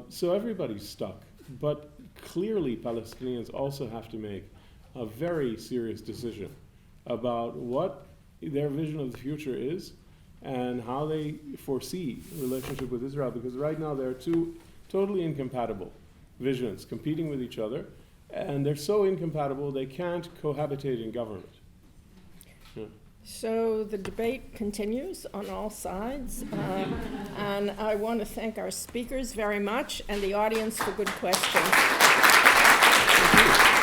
So everybody's stuck. But clearly Palestinians also have to make a very serious decision about what their vision of the future is and how they foresee relationship with Israel, because right now there are two totally incompatible visions competing with each other, and they're so incompatible they can't cohabitate in government. Yeah. So the debate continues on all sides, and I want to thank our speakers very much and the audience for good questions. Thank you.